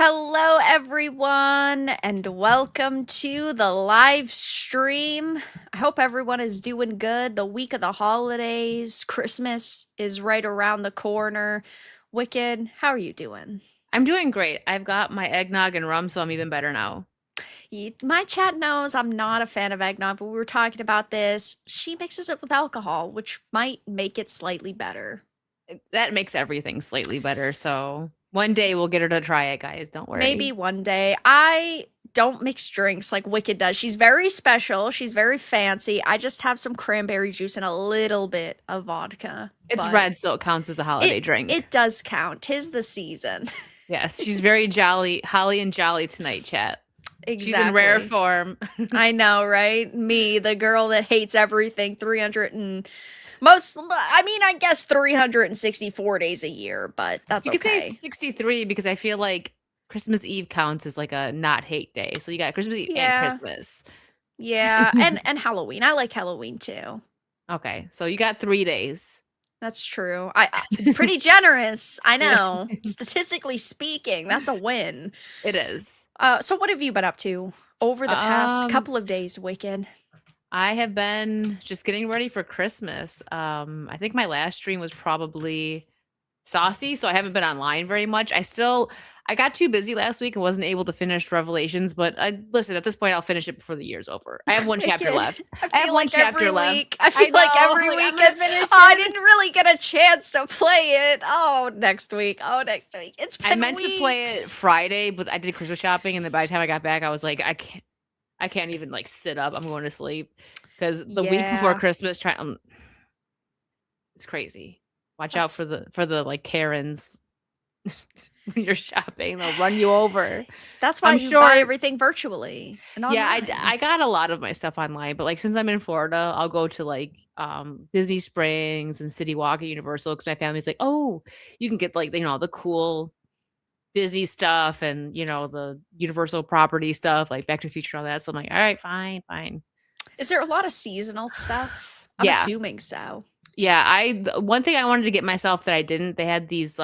Hello, everyone, and welcome to the live stream. I hope everyone is doing good. The week of the holidays, Christmas is right around the corner. Wicked, how are you doing? I'm doing great. I've got my eggnog and rum, so I'm even better now. My chat knows I'm not a fan of eggnog, but we were talking about this. She mixes it with alcohol, which might make it slightly better. That makes everything slightly better. So one day we'll get her to try it, guys. Don't Maybe worry. one day. I don't mix drinks like Wicked does. She's very special. She's very fancy. I just have some cranberry juice and a little bit of vodka, It's but red, so it counts as a holiday it drink. it does count. 'Tis the season. Yes, she's very jolly, holly and jolly tonight, chat. She's in rare Exactly. form. I know, right? Me, the girl that hates everything 300 and most I mean, I guess 364 days a year, but that's You could say okay. 63 because I feel like Christmas Eve counts as like a not hate day. So you got Christmas Eve and Yeah. Christmas. Yeah, and Halloween. I like Halloween too. Okay, so you got 3 days. That's true. Pretty generous. I Yeah, know. Statistically speaking, that's a win. it is. So what have you been up to over the past Um, couple of days, Wicked? I have been just getting ready for Christmas. I think my last stream was probably saucy, so I haven't been online very much. I got too busy last week and wasn't able to finish Revelations, but I listen, at this point I'll finish it before the year's over. I have one chapter Wicked. left. I I have feel one like every chapter left. week. I I feel know. like every Like I'm week gonna it's finish I it. didn't really get a chance to play it. Oh, next week. Oh, next week. It's I been meant to play it weeks. Friday, but I did Christmas shopping, and then by the time I got back, I was like, I can't even like sit up. I'm going to sleep because the week before Yeah. Christmas, it's crazy. Watch out That's for the like Karens when you're shopping, they'll run you over. that's why I'm you buy sure. everything virtually and Yeah, online. I got a lot of my stuff online, but, like, since I'm in Florida, I'll go to, like, Disney Springs and City Walk at Universal because my family's like, "Oh, you can get, like, the cool Disney stuff and, the Universal property stuff, like Back to the Future and all that." So I'm like, "Alright, fine, fine." Is there a lot of seasonal stuff? I'm Yeah. assuming so. Yeah, one thing I wanted to get myself that I didn't, they had these,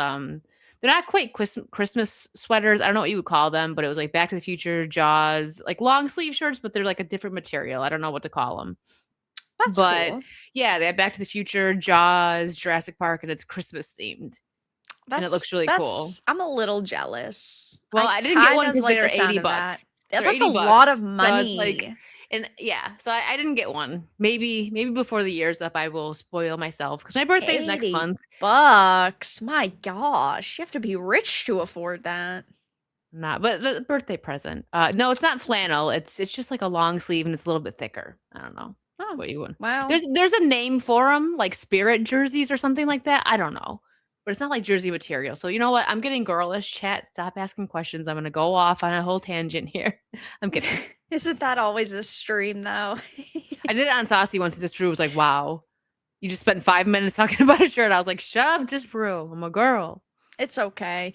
they're not quite Christmas sweaters, I don't know what you would call them, but it was like Back to the Future, Jaws, like long sleeve shirts, but they're like a different material, I don't know what to call them. That's But, cool. yeah, they had Back to the Future, Jaws, Jurassic Park, and it's Christmas themed, and it looks really cool. I'm a little jealous. Well, I I didn't get kind one of because 'cause like they're the 80 sound of that. bucks. Yeah, They're that's a 80 lot of bucks, so I was like, money. and yeah, so I didn't get one. Maybe before the year's up, I will spoil myself because my birthday is next 80 month. bucks. My gosh, you have to be rich to afford that. Not but the birthday present. No, it's not flannel, it's just like a long sleeve and it's a little bit thicker. I don't know Oh, what you want. well, There's a name for them, like spirit jerseys or something like that, I don't know. But it's not like jersey material, so you know what? I'm getting girlish, chat, stop asking questions, I'm gonna go off on a whole tangent here. I'm kidding. isn't that always a stream though? I did it on Saucy once and just Drew was like, "Wow, you just spent 5 minutes talking about a shirt." I was like, "Shut up, just Drew, I'm a girl." It's okay.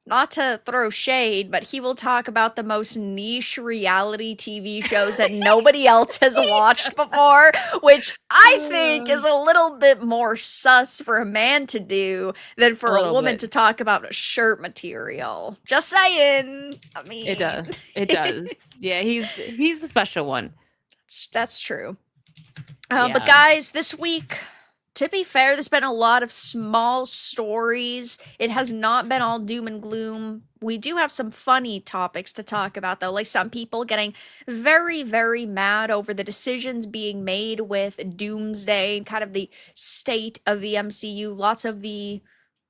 Not to throw shade, but he will talk about the most niche reality TV shows that nobody else has watched before, which I think is a little bit more sus for a man to do than A for a little woman bit. to talk about shirt material. Just saying. I It mean, does. It does. Yeah, he's a special one. that's true. But Yeah. guys, this week, to be fair, there's been a lot of small stories. It has not been all doom and gloom. We do have some funny topics to talk about, though, like some people getting very, very mad over the decisions being made with Doomsday and kind of the state of the MCU. Lots of the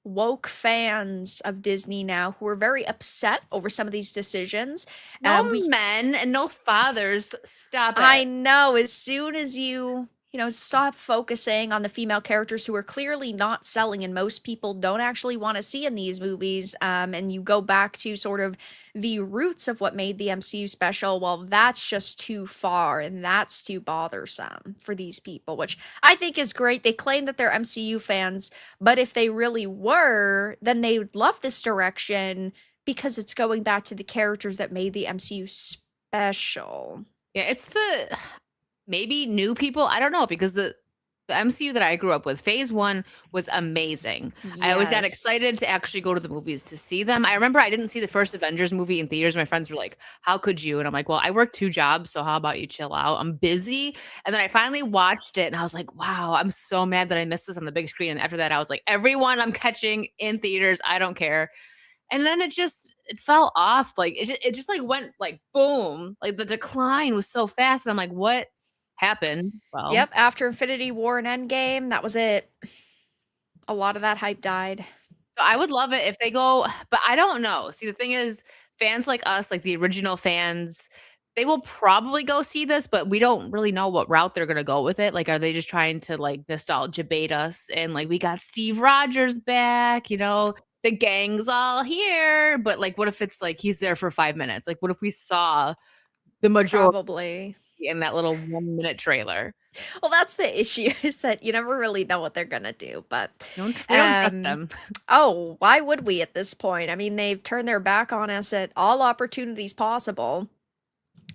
woke fans of Disney now who are very upset over some of these decisions. No We men and no fathers. Stop I it. know. As soon as you stop focusing on the female characters who are clearly not selling and most people don't actually want to see in these movies, and you go back to sort of the roots of what made the MCU special, well, that's just too far and that's too bothersome for these people, which I think is great. They claim that they're MCU fans, but if they really were, then they would love this direction because it's going back to the characters that made the MCU special. Yeah, it's the maybe new people. I don't know because the MCU that I grew up with, phase one was amazing. I always got Yes. excited to actually go to the movies to see them. I remember I didn't see the first Avengers movie in theaters. My friends were like, "How could you?" And I'm like, "Well, I work two jobs, so how about you chill out? I'm busy." And then I finally watched it and I was like, "Wow, I'm so mad that I missed this on the big screen." And after that, I was like, "Everyone I'm catching in theaters, I don't care." And then it fell off. Like it just like went like boom. Like the decline was so fast. And I'm like, "What happened?" Well, Yep, after Infinity War and Endgame, that was it. A lot of that hype died. so I would love it if they go, but I don't know. See, the thing is, fans like us, like the original fans, they will probably go see this, but we don't really know what route they're gonna go with it. Like, are they just trying to like nostalgia bait us and like we got Steve Rogers back, the gang's all here, but like what if it's like he's there for 5 minutes? Like what if we saw the majority Probably. in that little 1 minute trailer? Well, that's the issue is that you never really know what they're gonna do, but We don't trust um them. oh, why would we at this point? I mean, they've turned their back on us at all opportunities possible.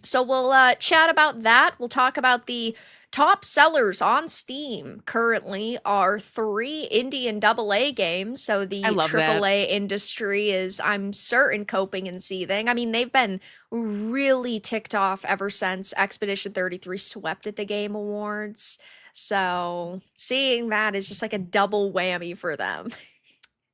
So we'll chat about that. We'll talk about the top sellers on Steam currently are three indie and AA games. So I the love that. AAA industry is, I'm certain, coping and seething. I mean, they've been really ticked off ever since Expedition 33 swept at the Game Awards. So seeing that is just like a double whammy for them.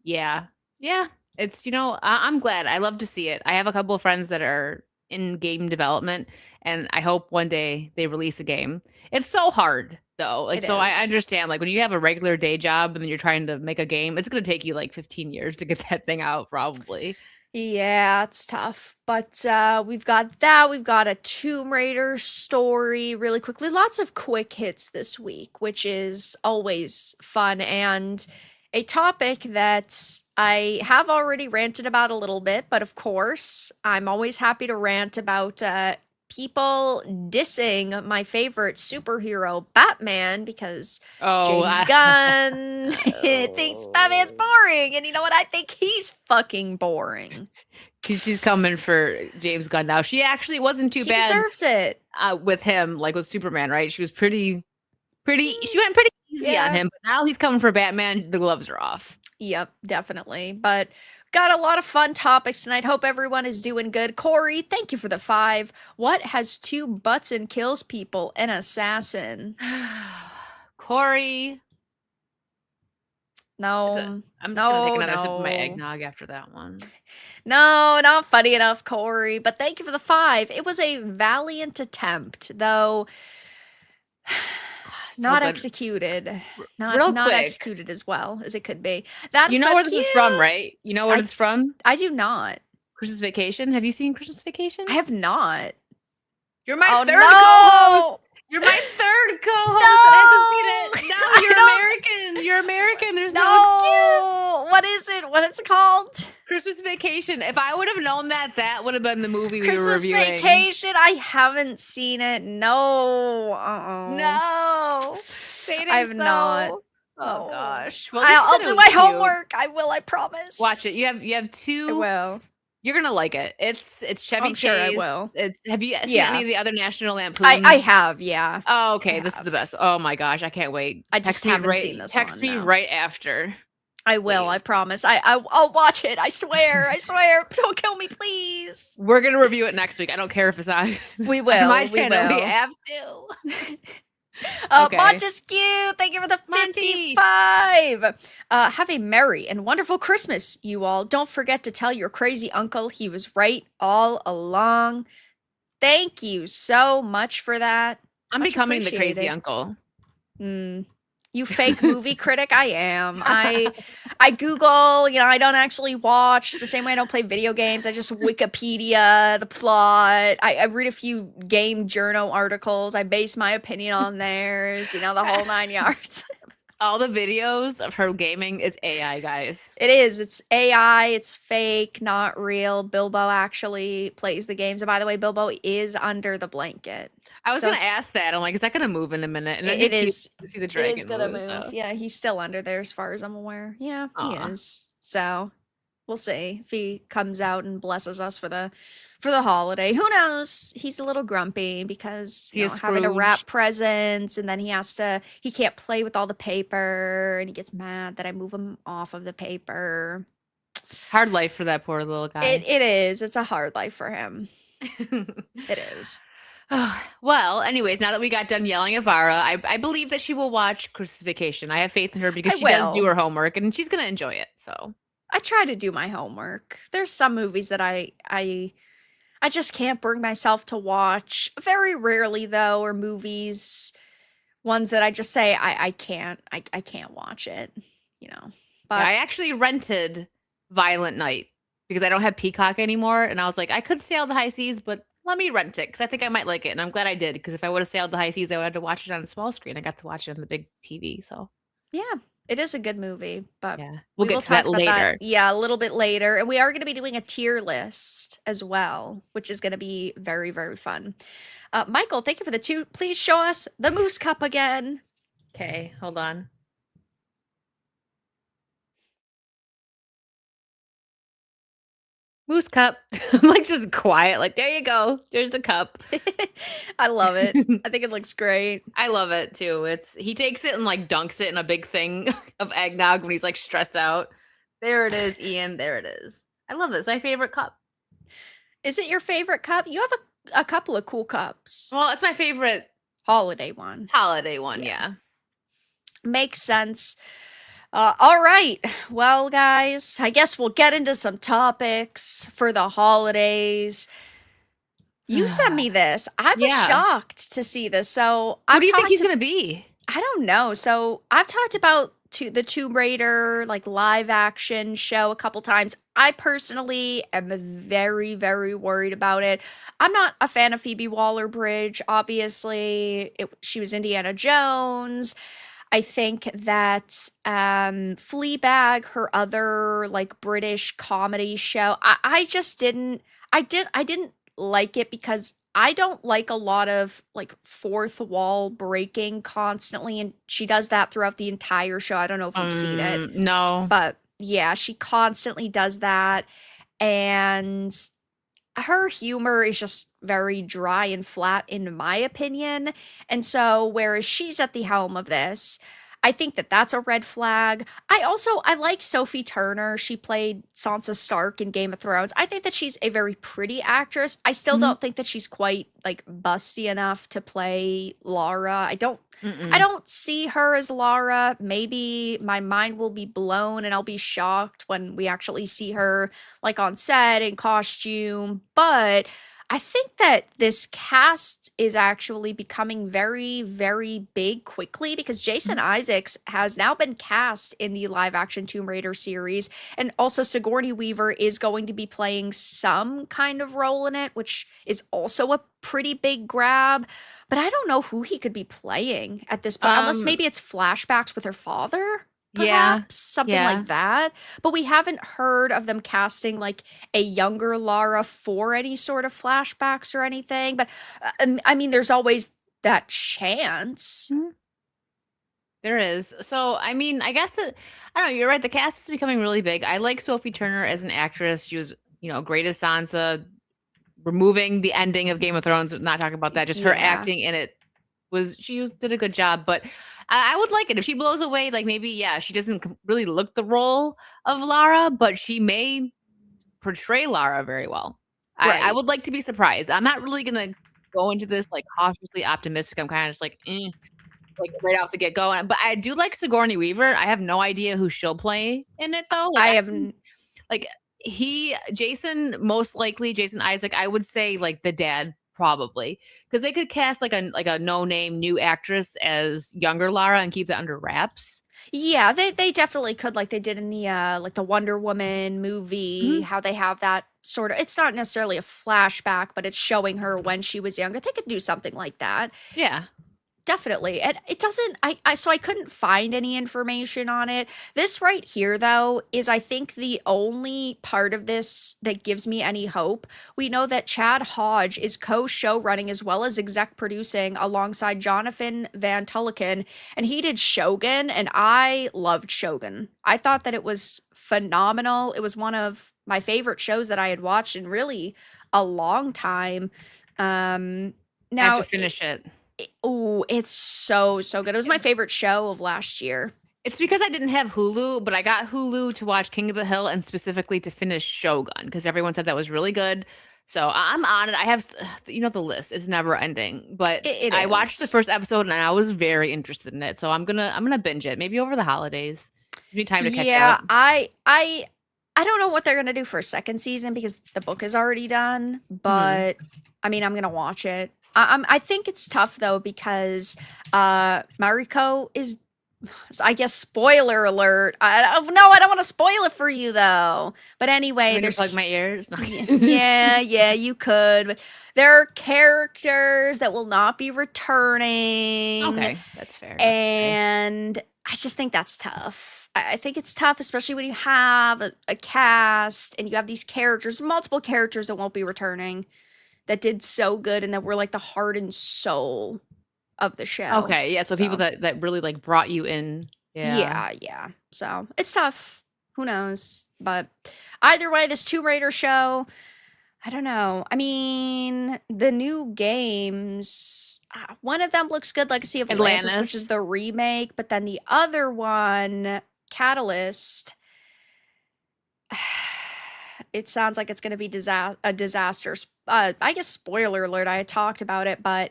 Yeah. Yeah. It's, I'm glad. I love to see it. I have a couple of friends that are in game development, and I hope one day they release a game. It's so hard, though. Like, It so I is. understand, like, when you have a regular day job and then you're trying to make a game, it's going to take you like 15 years to get that thing out, probably. Yeah, it's tough. But we've got that. We've got a Tomb Raider story really quickly. Lots of quick hits this week, which is always fun and a topic that I have already ranted about a little bit. But of course, I'm always happy to rant about people dissing my favorite superhero, Batman, because Oh, James Gunn thinks Batman's boring. And you know what? I think he's fucking boring. she's coming for James Gunn now. She actually wasn't too He bad deserves it. with him, like with Superman, right? She was she went pretty easy on Yeah. him, but now he's coming for Batman. The gloves are off. Yep, definitely. But got a lot of fun topics tonight. Hope everyone is doing good. Corey, thank you for the 5. What has two butts and kills people? An assassin. Corey. No. I'm just gonna take No, another sip of my no. eggnog after that one. No, not funny enough, Corey. But thank you for the 5. It was a valiant attempt, though So not good. executed. Not Real not quick, executed as well as it could be. That's you know so where this is from, cute. right? You know where I it's from? I do not. Christmas Vacation. Have you seen Christmas I Vacation? have not. You're my Oh third co-host. no! You're my third co-host that hasn't seen No! it. No, I you're don't American. You're American. There's no excuse. know. What is it? What is it called? Christmas Vacation. If I would have known that would have been the movie we were Christmas reviewing. Vacation. I haven't seen it. No. Uh-uh. No. They I didn't have not. so. Oh No. gosh. Well, at least you I'll said it do was my cute. homework. I will, I Watch it. promise. You have I two. will. You're gonna like it. It's Chevy I'm sure I Chase. will. It's Have you seen any Yeah. of the other National I Lampoons? have, yeah. Oh, I okay. This is the have. best. Oh my gosh, I can't wait. I just haven't seen this Text one, me no. right after, I will, I please. promise. I'll watch it. I swear. I swear. Don't kill me, please. We're gonna review it next week. I don't care if it's on We on my will. We channel. We will. have to. Okay. Montesquieu, thank you for the Monty. 55. Have a merry and wonderful Christmas, you all. Don't forget to tell your crazy uncle he was right all along. Thank you so much for that. I'm Much becoming the crazy appreciated. uncle. You fake movie critic, I am. I Google, I don't actually watch the same way I don't play video games. I just Wikipedia the plot. I read a few game journal articles. I base my opinion on theirs, the whole 9 yards. All the videos of her gaming is AI, guys. It is. It's AI. It's fake, not real. Bilbo actually plays the games. And by the way, Bilbo is under the blanket. I was So gonna ask that. I'm like, is that gonna move in a minute? And then it be cute is. to see the It is dragon gonna move and move. stuff. Yeah, he's still under there as far as I'm aware. Yeah, he Aw. is. So We'll see if he comes out and blesses us for the holiday. Who knows? He's a little grumpy because, He is having to Scrooge. wrap presents, and then he can't play with all the paper, and he gets mad that I move him off of the paper. Hard life for that poor little guy. It is. It's a hard life for him. It is. Well, anyways, now that we got done yelling at Vara, I believe that she will watch Crucifixion. I have faith in her because I she does do will. her homework and she's gonna enjoy it. So I try to do my homework. There's some movies that I just can't bring myself to watch. Very rarely though, or movies, ones that I just say I can't watch it, you know. yeah, But I actually rented Violent Night because I don't have Peacock anymore, and I was like, I could sail the high seas, but let me rent it because I think I might like it, and I'm glad I did because if I would have sailed the high seas, I would have to watch it on a small screen. I got to watch it on the big TV, so yeah, it is a good movie, but yeah, we'll we get will to that talk about that, later. yeah, a little bit later. And we are going to be doing a tier list as well, which is going to be very, very fun. Michael, thank you for the two. Please show us the Moose Cup again. Okay, hold on. Moose cup. I'm like just quiet, like there you go. There's the cup. I love it. I think it looks great. I love it too. He takes it and like dunks it in a big thing of eggnog when he's like stressed out. There it is, Ian. There it is. I love this. My favorite cup. Is it your favorite cup? You have a couple of cool cups. Well, it's my favorite Holiday one. holiday one. Yeah. Yeah. Makes sense. All right. Well, guys, I guess we'll get into some topics for the holidays. You sent me this. I was Yeah. shocked to see this. So Who I've do you think talked he's to, gonna be? I don't know. So I've talked about the Tomb Raider like live action show a couple times. I personally am very, very worried about it. I'm not a fan of Phoebe Waller-Bridge. Obviously, she was Indiana Jones. I think that Fleabag, her other like British comedy show, I just didn't I didn't like it because I don't like a lot of like fourth wall breaking constantly, and she does that throughout the entire show. I don't know if you've seen it, No. but yeah, she constantly does that, and her humor is just very dry and flat in my opinion. And so whereas she's at the helm of this, I think that that's a red flag. I like Sophie Turner. She played Sansa Stark in Game of Thrones. I think that she's a very pretty actress. I still Mhm. don't think that she's quite like busty enough to play Lara. I Mm-mm. don't see her as Lara. Maybe my mind will be blown and I'll be shocked when we actually see her like on set in costume. But I think that this cast is actually becoming very, very big quickly because Jason Mhm. Isaacs has now been cast in the live action Tomb Raider series. And also, Sigourney Weaver is going to be playing some kind of role in it, which is also a pretty big grab. But I don't know who he could be playing at this point, unless Um. maybe it's flashbacks with her father, Yeah. perhaps something Yeah. like that. But we haven't heard of them casting like a younger Lara for any sort of flashbacks or anything. But I mean, there's always that chance. Mhm. There is. So, I mean, I guess that I don't know. You're right. The cast is becoming really big. I like Sophie Turner as an actress. She was, great as Sansa. Removing the ending of Game of Thrones, not talking about that. Just her Yeah. acting in it did a good job. But I would like it if she blows away. Like maybe, yeah, she doesn't really look the role of Lara, but she may portray Lara very well. I Right. would like to be surprised. I'm not really gonna go into this like cautiously optimistic. I'm kind of just like, like right off the get go. But I do like Sigourney Weaver. I have no idea who she'll play in it though. I have n- Like Jason Isaac, I would say like the dad probably because they could cast like a no name new actress as younger Lara and keep that under wraps. Yeah, they definitely could, like they did in the like the Wonder Woman movie, Mhm. how they have that sort of, it's not necessarily a flashback, but it's showing her when she was younger. They could do something like that. Yeah. definitely. And it doesn't so I couldn't find any information on it. This right here though is I think the only part of this that gives me any hope. We know that Chad Hodge is co-show running as well as exec producing alongside Jonathan Van Tulliken, and he did Shogun, and I loved Shogun. I thought that it was phenomenal. It was one of my favorite shows that I had watched in really a long time. Um I have now to finish it. Oh, it's so, so good. It was my favorite show of last year. It's because I didn't have Hulu, but I got Hulu to watch King of the Hill and specifically to finish Shogun because everyone said that was really good. So I'm on it. I have, the list is never ending. But It I watched the is. first episode and I was very interested in it. So I'm gonna binge it maybe over the holidays. Give me time to catch Yeah, up. I don't know what they're gonna do for a second season because the book is already done, Mhm. but I mean, I'm gonna watch it. I think it's tough though because Mariko is, I guess, spoiler alert. No, I don't want to spoil it for you though. But anyway, I'm gonna there's plug my ears. yeah, you could. But there are characters that will not be returning, Okay, that's fair. That's okay. and I just think that's tough. I think it's tough, especially when you have a cast and you have these characters, multiple characters that won't be returning, that did so good and that were like the heart and soul of the show. Okay, yeah. So people So that really like brought you in. Yeah. yeah, yeah. So it's tough. Who knows? But either way, this Tomb Raider show, I don't know. I mean, the new games, one of them looks good, Legacy of Atlantis, which is Atlantis. the remake, but then the other one, Catalyst, it sounds like it's going to be a disaster. I guess spoiler alert, I had talked about it, but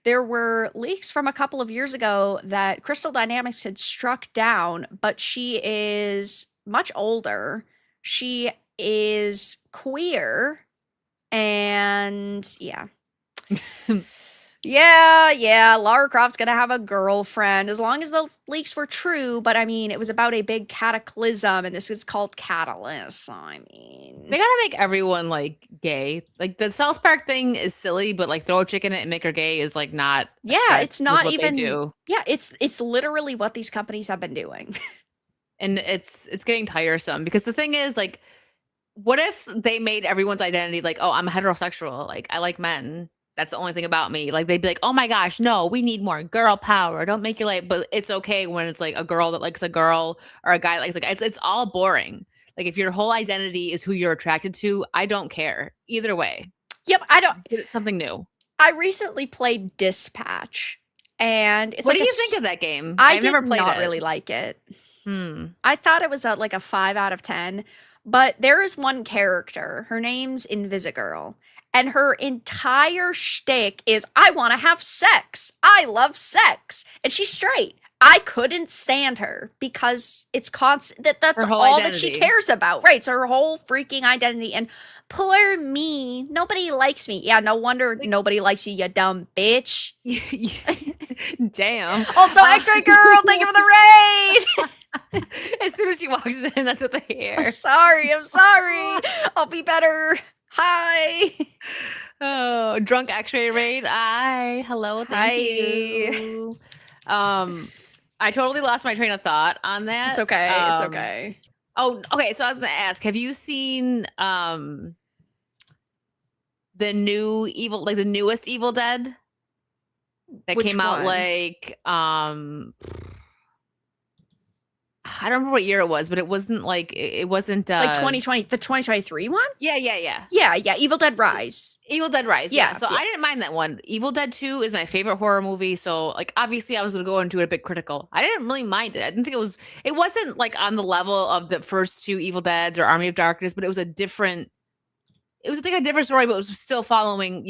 there were leaks from a couple of years ago that Crystal Dynamics had struck down, but she is much older. She is queer, and yeah. Yeah, Lara Croft's gonna have a girlfriend as long as the leaks were true. But I mean, it was about a big cataclysm, and this is called Catalyst. So, I They mean, gotta make everyone like gay. Like the South Park thing is silly, but like throw a chick in it and make her gay is like not a yeah, stretch it's with not what they even. do. Yeah, it's literally what these companies have been doing. And it's getting tiresome because the thing is like what if they made everyone's identity like, oh, I'm heterosexual, like I like men. That's the only thing about me. Like they'd be like, oh my gosh, no, we need more girl power. Don't make your life, but it's okay when it's like a girl that likes a girl or a guy that likes like it's all boring. Like if your whole identity is who you're attracted to, I don't care. Either way. Yep, I don't. Get something new. I recently played Dispatch, and it's What like do you think of that game? I I've did never played not it. really like it. Hmm. I thought it was like a 5 out of 10, but there is one character. Her name's Invisigirl, and her entire shtick is I want to have sex. I love sex, and she's straight. I couldn't stand her because it's constant that's Her whole all that she identity. cares about. Right, it's her whole freaking identity. And poor me, nobody likes me. Yeah, no wonder Like nobody likes you, you dumb bitch. damn. Also, X-Ray Girl, thank you for the raid. As soon as she walks in, that's what they hear. I'm sorry. I'll be better. Hi. Oh, drunk X-ray raid. Hello, thank Hi. you. I totally lost my train of thought on It's that. okay. It's okay. Oh, okay. So I was gonna ask, have you seen the new evil, like the newest Evil Dead that Which came out one? like I don't remember what year it was, but it wasn't like it wasn't Like 2020, the 2023 one? yeah. Yeah. Evil Dead Rise. Evil Dead Rise, yeah. Yeah, So yeah. I didn't mind that one. Evil Dead 2 is my favorite horror movie. So like obviously I was gonna go into it a bit critical. I didn't really mind it. I didn't think it wasn't like on the level of the first two Evil Deads or Army of Darkness, but it was like a different story, but it was still following,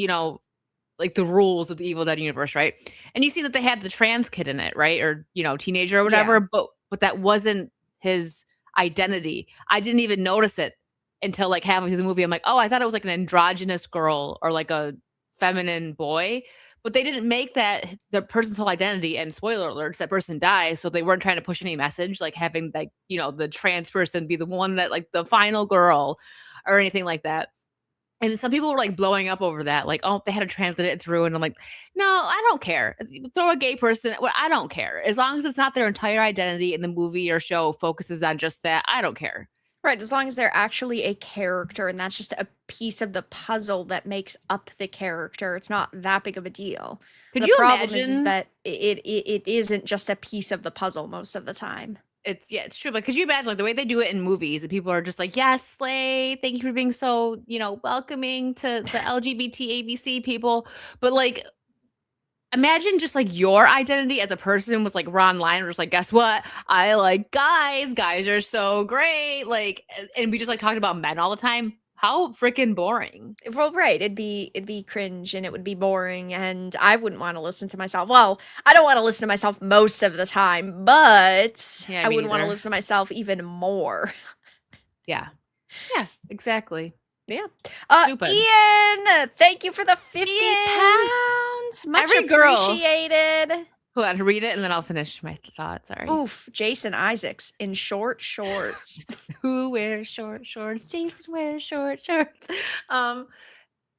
like the rules of the Evil Dead universe, right? And you see that they had the trans kid in it, right? Or, teenager or whatever, Yeah. but that wasn't his identity. I didn't even notice it until like halfway through the movie. I'm like, oh, I thought it was like an androgynous girl or like a feminine boy. But they didn't make that the person's whole identity. And spoiler alerts, that person dies. So they weren't trying to push any message, like having like, the trans person be the one that like the final girl or anything like that. And some people were like blowing up over that, like, oh, they had to translate it through. And I'm like, no, I don't care. Throw a gay person. Well, I don't care. As long as it's not their entire identity and the movie or show focuses on just that, I don't care. Right, as long as they're actually a character and that's just a piece of the puzzle that makes up the character, it's not that big of a deal. Could The you problem is imagine? that it isn't just a piece of the puzzle most of the time. It's yeah, it's true. But could you imagine like the way they do it in movies? And people are just like, "Yes, Slay, thank you for being so welcoming to the LGBT ABC people." But like, imagine just like your identity as a person was like we're online, we're just like, guess what? I like guys. Guys are so great. Like, and we just like talked about men all the time. How freaking boring. Well, right, it'd be cringe and it would be boring and I wouldn't want to listen to myself. Well, I don't want to listen to myself most of the time, but Yeah, I me wouldn't want to neither. listen to myself even more. Yeah, yeah, exactly. Yeah. Stupid. Ian, thank you for the 50 Ian, pounds. Much every girl. appreciated. Hold on, read it and then I'll finish my thought. Sorry. Oof, Jason Isaacs in short shorts. Who wears short shorts? Jason wears short shorts. Um,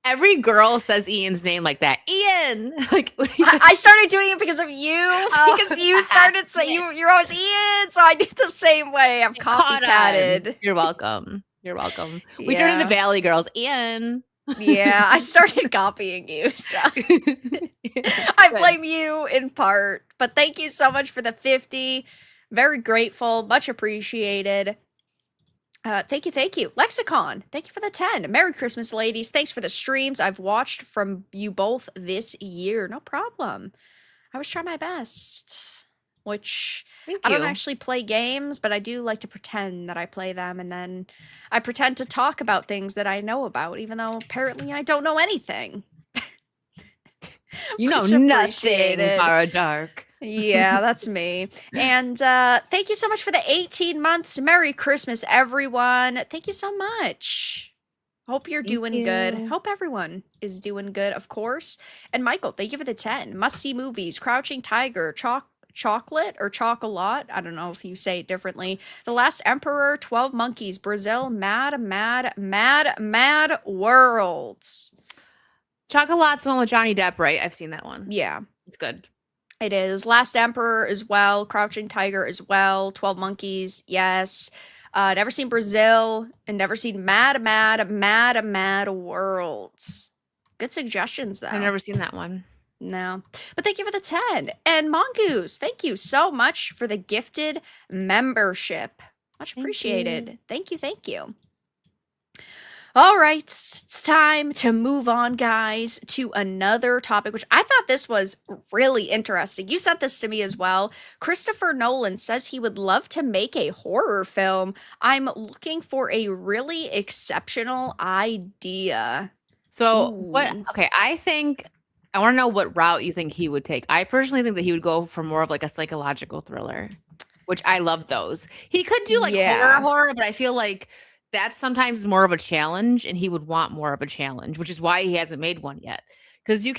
every girl says Ian's name like that. Ian, like I started doing it because of you, because you started saying yes. you're always Ian, so I did the same way. I'm Caught on. copycatted. You're welcome. You're welcome. We turned into Yeah. Valley Girls. Ian. Yeah, I started copying you, so I blame you in part. But thank you so much for the 50. Very grateful, much appreciated. Thank you, thank you. Lexicon, thank you for the 10. Merry Christmas, ladies. Thanks for the streams I've watched from you both this year. No problem. I was trying my best. Which Thank I don't you. actually play games, but I do like to pretend that I play them, and then I pretend to talk about things that I know about, even though apparently I don't know anything. You know Much nothing, appreciated. Varadark. Yeah, that's me. And thank you so much for the 18 months. Merry Christmas, everyone. Thank you so much. Hope you're Thank doing good. you. Hope everyone is doing good, of course. And Michael, thank you for the 10. Must see movies, Crouching Tiger, Chocolate or Chocolat. I don't know if you say it differently. The Last Emperor, 12 Monkeys, Brazil, Mad, Mad, Mad, Mad Worlds. Chocolat's the one with Johnny Depp, right? I've seen that one. Yeah. It's good. It is. Last Emperor as well. Crouching Tiger as well. 12 Monkeys. Yes. Never seen Brazil and never seen Mad, Mad, Mad, Mad Worlds. Good suggestions, though. I've never seen that one. No. But thank you for the 10. And Mongoose, thank you so much for the gifted membership. Much appreciated. Thank you. Thank you. All right, it's time to move on, guys, to another topic, which I thought this was really interesting. You sent this to me as well. Christopher Nolan says he would love to make a horror film. I'm looking for a really exceptional idea. So what? Ooh. Okay, I want to know what route you think he would take. I personally think that he would go for more of like a psychological thriller, which I love those. He could do like horror, but I feel like that's sometimes more of a challenge, and he would want more of a challenge, which is why he hasn't made one yet. Because you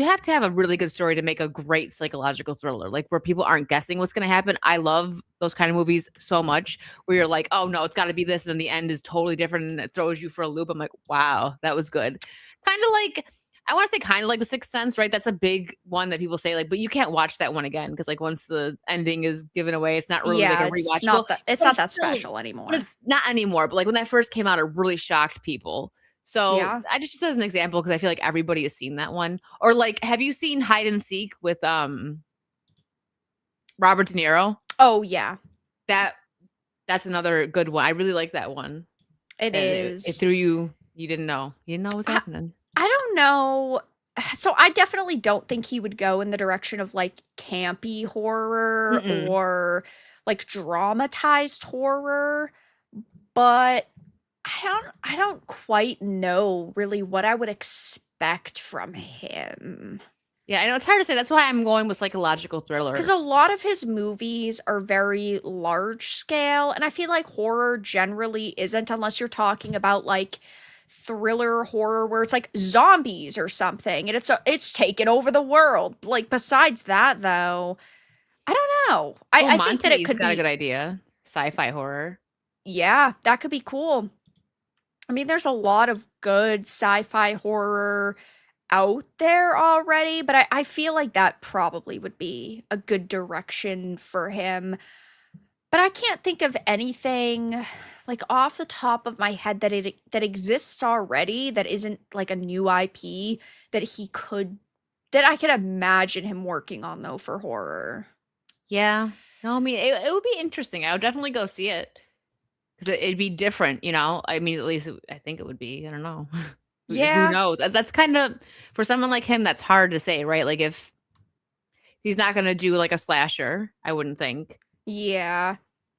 have to have a really good story to make a great psychological thriller, like where people aren't guessing what's going to happen. I love those kind of movies so much, where you're like, oh no, it's got to be this, and then the end is totally different, and it throws you for a loop. I'm like, wow, that was good. Kind of like I want to say kind of like The Sixth Sense, right? That's a big one that people say, like, but you can't watch that one again because, like, once the ending is given away, it's not really like a it's rewatchable. it's not that special anymore. But it's not anymore. But like when that first came out, it really shocked people. So Yeah. I just as an example because I feel like everybody has seen that one. Or like, have you seen Hide and Seek with Robert De Niro? Oh yeah, That's another good one. I really like that one. it is. It threw you. You didn't know. You didn't know what's happening. I don't know. So I definitely don't think he would go in the direction of like campy horror or like dramatized horror, but I don't quite know really what I would expect from him. Yeah, I know it's hard to say. That's why I'm going with psychological thriller. Because a lot of his movies are very large scale, and I feel like horror generally isn't unless you're talking about like thriller horror where it's like zombies or something and it's taken over the world. Like besides that though, I don't know. I think that it could got be a good idea. Sci-fi horror. yeah, that could be cool. I mean, there's a lot of good sci-fi horror out there already, but I feel like that probably would be a good direction for him. But I can't think of anything like off the top of my head that exists already that isn't like a new IP that he could that I could imagine him working on though for horror. Yeah. No, I mean, it would be interesting. I would definitely go see it because it'd be different, you know? I mean, at least I think it would be. I don't know. Who Yeah, knows? That's kind of for someone like him, that's hard to say, right? Like if he's not gonna do like a slasher, I wouldn't think. yeah.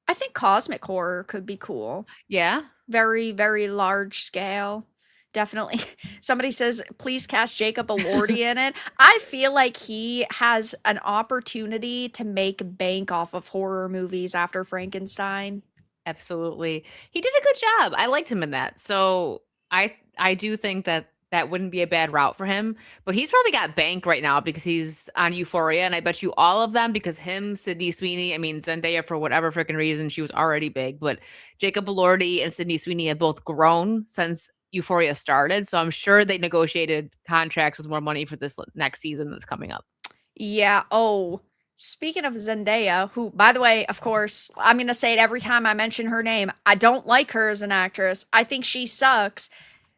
I think cosmic horror could be cool. Yeah. Very, very large scale. Definitely. Somebody says, please cast Jacob Elordi in it. I feel like he has an opportunity to make bank off of horror movies after Frankenstein. Absolutely. He did a good job. I liked him in that. So I do think that that wouldn't be a bad route for him. But he's probably got bank right now because he's on Euphoria, and I bet you all of them because him, Sydney Sweeney, I mean Zendaya for whatever freaking reason she was already big, but Jacob Elordi and Sydney Sweeney have both grown since Euphoria started. So I'm sure they negotiated contracts with more money for this next season that's coming up. Yeah. Oh, speaking of Zendaya, who, by the way, of course, I'm going to say it every time I mention her name. I don't like her as an actress. I think she sucks.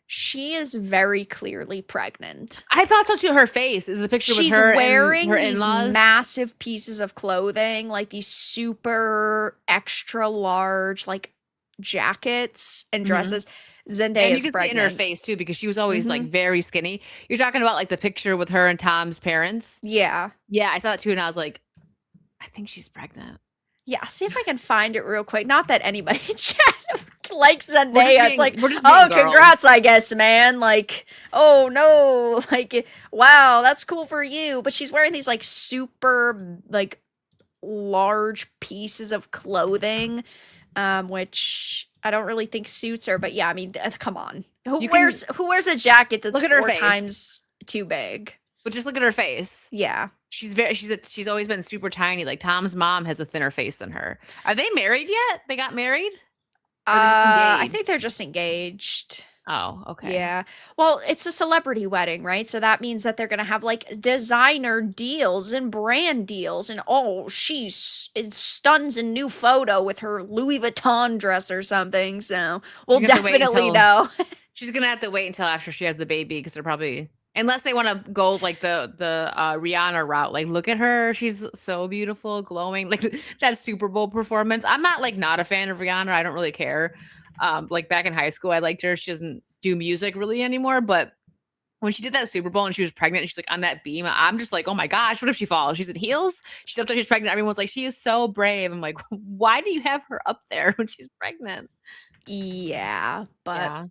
She is very clearly pregnant. I thought so too. Her face is the picture with She's her and wearing her these in-laws. massive pieces of clothing, like these super extra large, like jackets and Mhm. dresses. And you Zendaya's can see it in her pregnant. face too because she was always like Hmm. very skinny. You're talking about like the picture with her and Tom's parents. Yeah. Yeah, I saw that too, and I was like, I think she's pregnant. Yeah. See if I can find it real quick. Not that anybody in chat likes We're just Zendaya. It's being like, we're just being oh, girls. congrats, I guess, man. Like, oh no. Like, wow, that's cool for you. But she's wearing these like super, like, large pieces of clothing, which I don't really think suits her. But yeah, I mean, come on, You can who wears a jacket that's look at her four face, times too big? but just look at her face. Yeah. She's always been super tiny. Like Tom's mom has a thinner face than her. Are they married yet? They got married? Or are they just I engaged? think they're just engaged. Oh, okay. Yeah. Well, it's a celebrity wedding, right? So that means that they're going to have like designer deals and brand deals. And oh, she's it stuns a new photo with her Louis Vuitton dress or something. So we'll She's gonna have to wait definitely until know. she's gonna have to wait until after she has the baby because they're probably unless they want to go like the Rihanna route. Like, look at her, she's so beautiful, glowing. Like that Super Bowl performance. I'm not like not a fan of Rihanna. I don't really care. Like back in high school, I liked her. She doesn't do music really anymore, but when she did that Super Bowl and she was pregnant, and she's like on that beam. I'm just like, oh my gosh, what if she falls? She's in heels. She's up there, she's pregnant. Everyone's like, she is so brave. I'm like, why do you have her up there when she's pregnant? Yeah, but Yeah.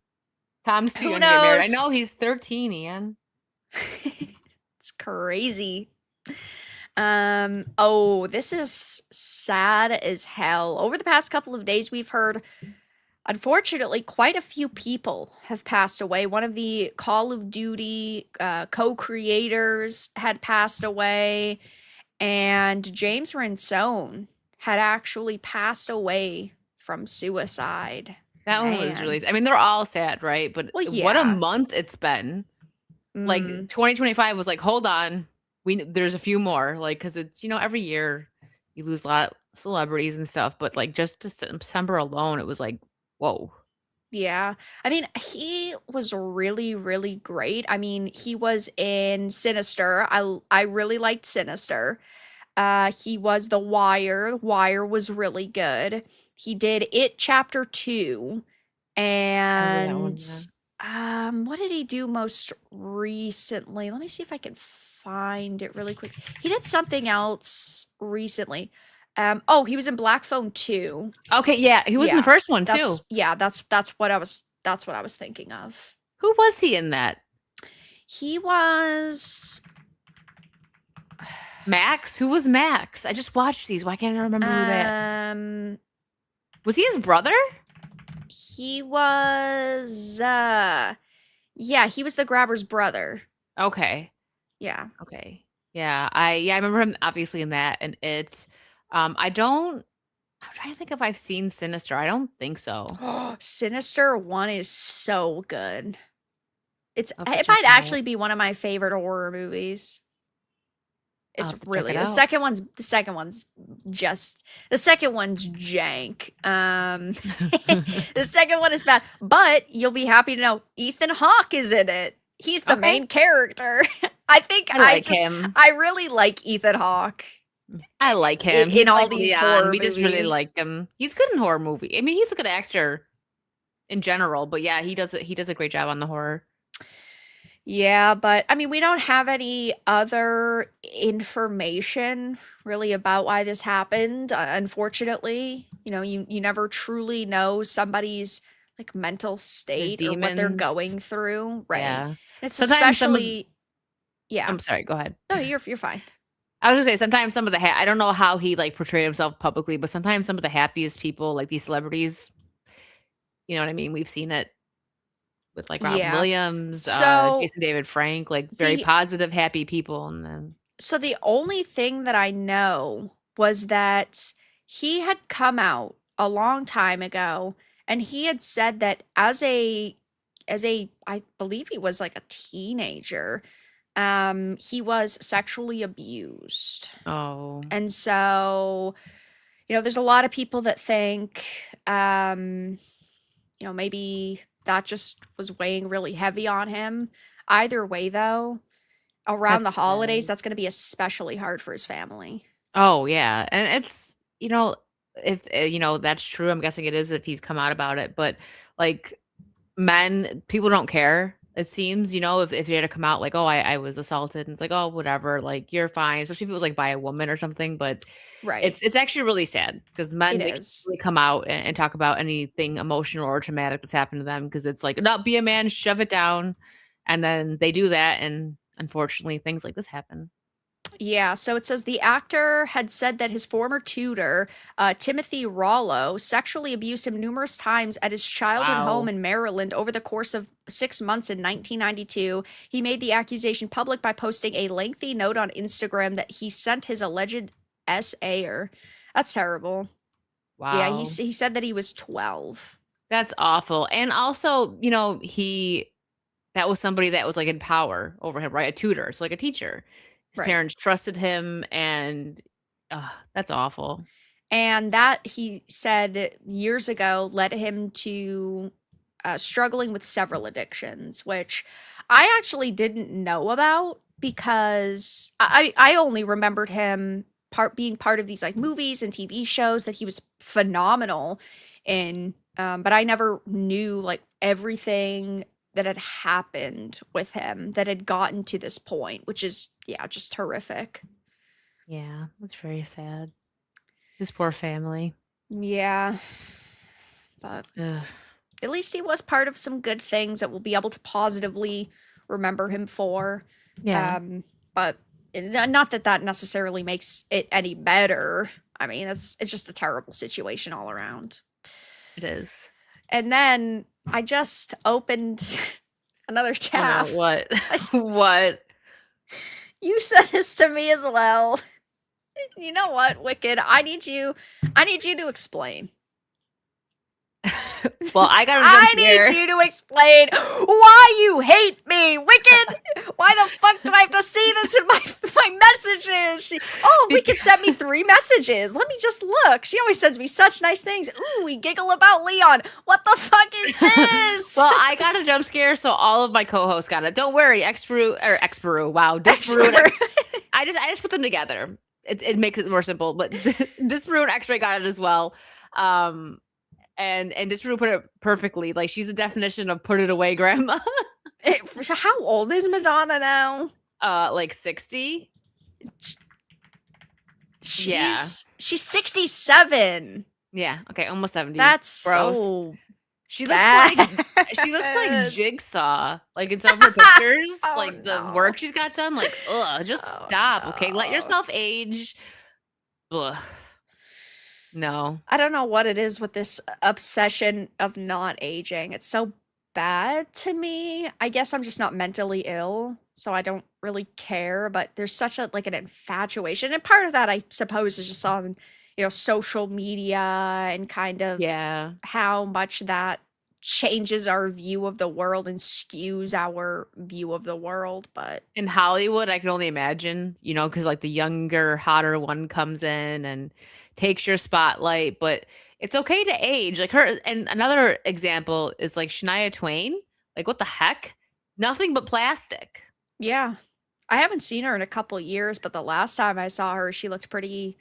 Tom's too who young to get married. I knows? know he's 13, Ian. It's crazy. Oh, this is sad as hell. Over the past couple of days, we've heard, unfortunately, quite a few people have passed away. One of the Call of Duty co-creators had passed away, and James Ransone had actually passed away from suicide. That one was Man. really I mean, they're all sad, right? But Well, what a yeah. month it's been. Like Mm, 2025 was like, hold on. There's a few more. Like, because it's, every year you lose a lot of celebrities and stuff, but like just December alone, it was like, whoa. yeah. I mean, he was really, really great. I mean, he was in Sinister. I really liked Sinister. He was The Wire. Wire was really good. He did It Chapter 2. I remember that And one, yeah. what did he do most recently? Let me see if I can find it really quick. He did something else recently. Oh, he was in Black Phone 2. Okay, yeah, he was in the Yeah. first one too. That's what I was thinking of. Who was he in that? He was Max? Who was Max? I just watched these. Why can't I remember who that? um Was he his brother? he was yeah, he was the grabber's brother. Okay. Yeah. Okay. Yeah, I remember him obviously in that and it. I don't I'm trying to think if I've seen Sinister. I don't think so. Oh, Sinister 1 is so good. I'll have to it check might it out. actually be one of my favorite horror movies. I'll It's have to check it really out. the second one's jank. The second one is bad, but you'll be happy to know Ethan Hawke is in it. He's the Okay. main character. I like him. I really like Ethan Hawke I like him. in He's all like these Leon. horror We just really movies. like him. He's good in horror movie. I mean, he's a good actor in general, but yeah, he does a great job on the horror. Yeah, but I mean, we don't have any other information really about why this happened. Unfortunately, you never truly know somebody's like mental Their state or what they're demons. going through, right? Yeah. And it's Sometimes some of especially, yeah. I'm sorry, go ahead. No, you're fine. I was gonna say sometimes some of the I don't know how he like portrayed himself publicly, but sometimes some of the happiest people, like these celebrities, you know what I mean? We've seen it with like Robin Yeah. Williams, So Jason David Frank, like very the positive, happy people, and then the only thing that I know was that he had come out a long time ago and he had said that as a I believe he was like a teenager, he was sexually abused. oh, And so, there's a lot of people that think maybe that just was weighing really heavy on him. Either way though, around the that's holidays, sad. that's gonna be especially hard for his family. Oh yeah, and it's if that's true. I'm guessing it is if he's come out about it, but like people don't care. It seems, if you had to come out like, oh, I was assaulted, and it's like, oh, whatever, like you're fine, especially if it was like by a woman or something. But Right. it's actually really sad because It men they can't is. really come out and talk about anything emotional or traumatic that's happened to them because it's like, no, be a man, shove it down, and then they do that, and unfortunately, things like this happen. Yeah, so it says the actor had said that his former tutor, Timothy Rollo, sexually abused him numerous times at his childhood home Wow, in Maryland over the course of 6 months in 1992. He made the accusation public by posting a lengthy note on Instagram that he sent his alleged SAer. That's terrible. Yeah, wow. he said that he was 12. That's awful. And also, that was somebody that was like in power over him, right? A tutor, so like a teacher. His Right. parents trusted him, and that's awful. And that he said years ago led him to struggling with several addictions, which I actually didn't know about because I only remembered him being part of these like movies and TV shows that he was phenomenal in. But I never knew like everything that had happened with him that had gotten to this point, which is, yeah, just horrific. Yeah, that's very sad. His poor family. Yeah. But Ugh. at least he was part of some good things that we'll be able to positively remember him for. Yeah, But not that that necessarily makes it any better. I mean, it's just a terrible situation all around. it is. And then I just opened another Oh no, tab. what? What? You said this to me as well. You know what, Wicked? I need you to explain. Well, I got a jump I scare. need you to explain why you hate me, Wicked. Why the fuck do I have to see this in my messages? Wicked sent me 3 messages. Let me just look. She always sends me such nice things. Ooh, we giggle about Leon. What the fuck is this? Well, I got a jump scare, so all of my co-hosts got it. Don't worry, Xperu. Wow, Disparu. I just put them together. It makes it more simple, but Disparu and X-Ray got it as well. And Disparu put it perfectly. Like she's a definition of put it away, grandma. How old is Madonna now? Like 60. She's 67. Yeah. Okay, almost 70. That's Gross. so She bad. looks like Jigsaw. Like in some of her pictures, Oh, like the no. work she's got done. Like, ugh, just Oh, stop. Okay, let no. yourself age. Ugh. No. I don't know what it is with this obsession of not aging. It's so bad to me. I guess I'm just not mentally ill, so I don't really care, but there's such a like an infatuation. And part of that I suppose is just on, social media and kind of Yeah. how much that changes our view of the world and skews our view of the world, but In Hollywood, I can only imagine, because like the younger, hotter one comes in and takes your spotlight, but it's okay to age. Like her, and another example is like Shania Twain. Like, what the heck? Nothing but plastic. yeah. I haven't seen her in a couple years, but the last time I saw her, she looked pretty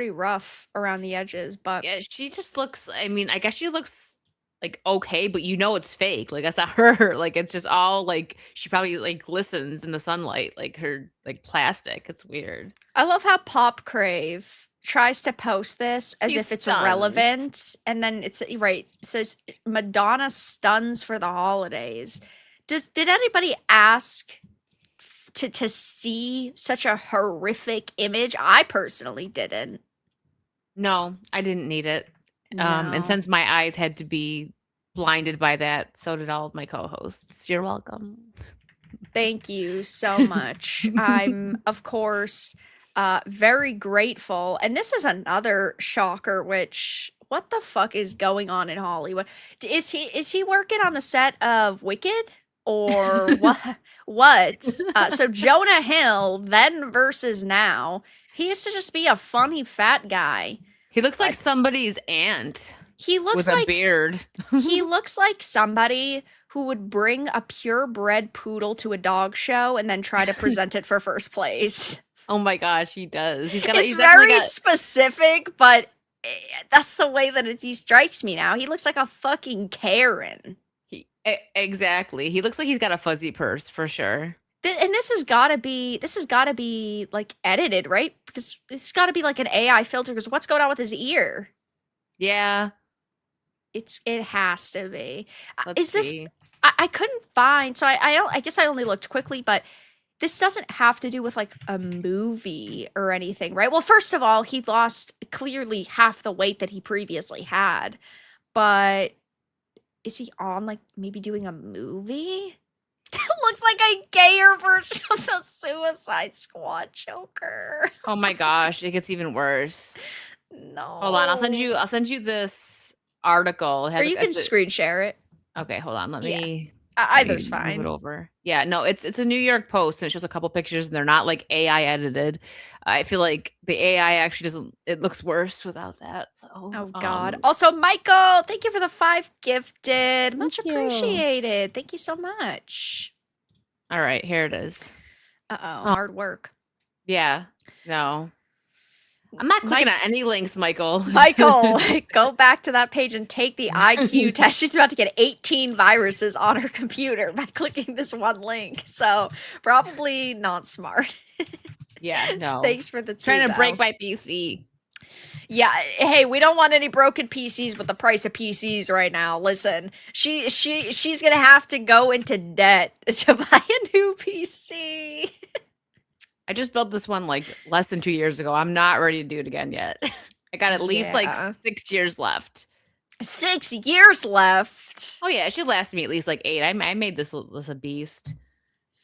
rough around the edges, but Yeah, she just looks, I mean, I guess she looks like okay, but it's fake. Like, that's not her. Like, it's just all like she probably like glistens in the sunlight, like her like plastic. It's weird. I love how Pop Crave tries to post this as She's if it's stunned. relevant, and then it's right, it says Madonna stuns for the holidays. Did anybody ask to see such a horrific image? I personally didn't. No, I didn't need it. And No. since my eyes had to be blinded by that, so did all of my co-hosts. You're welcome. Thank you so much. I'm, of course, very grateful. And this is another shocker, which what the fuck is going on in Hollywood? Is he working on the set of Wicked or what? What? So Jonah Hill, then versus now. He used to just be a funny fat guy, He looks like but somebody's aunt he looks with a like beard. he looks like somebody who would bring a purebred poodle to a dog show and then try to present it for first place. Oh my gosh, he does. It's He's definitely very got specific, but that's the way that he strikes me now. He looks like a fucking Karen. exactly. He looks like he's got a fuzzy purse for sure. And this has got to be like edited, right? Because it's got to be like an AI filter. Because what's going on with his ear? Yeah, It has to be. let's Is this? see. I couldn't find. So I guess I only looked quickly, but this doesn't have to do with like a movie or anything, right? Well, first of all, he lost clearly half the weight that he previously had, but is he on like maybe doing a movie? It looks like a gayer version of the Suicide Squad Joker. Oh my gosh, it gets even worse. Hold on, No. I'll send you this article. It Or has you can screen share it. okay, hold on. Yeah. Let me Either's move it fine. over. Yeah, no, it's a New York Post and it shows a couple pictures and they're not like AI edited. I feel like the AI actually doesn't it looks worse without that. So, Oh God. Also, Michael, thank you for the 5 gifted. Much thank you. appreciated. Thank you so much. All right, here it is. Uh-oh, Oh, hard work. yeah. No. I'm not clicking Mike on any links, Michael. Michael, go back to that page and take the IQ test. She's about to get 18 viruses on her computer by clicking this one link. So, probably not smart. Yeah, no. Thanks for the Trying to break though. my PC. Yeah, hey, we don't want any broken PCs with the price of PCs right now. Listen, she's gonna have to go into debt to buy a new PC. I just built this one like less than 2 years ago. I'm not ready to do it again yet. I got at least like Yeah. 6 years left. 6 years left. Oh yeah, it should last me at least like 8. I made this a beast.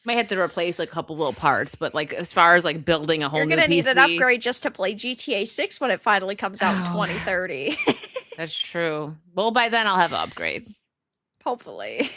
Might have to replace like a couple little parts, but like as far as like building a whole You're new gonna need an PC, upgrade just to play GTA 6 when it finally comes out in oh, 2030. that's true. Well, by then I'll have an upgrade, Hopefully.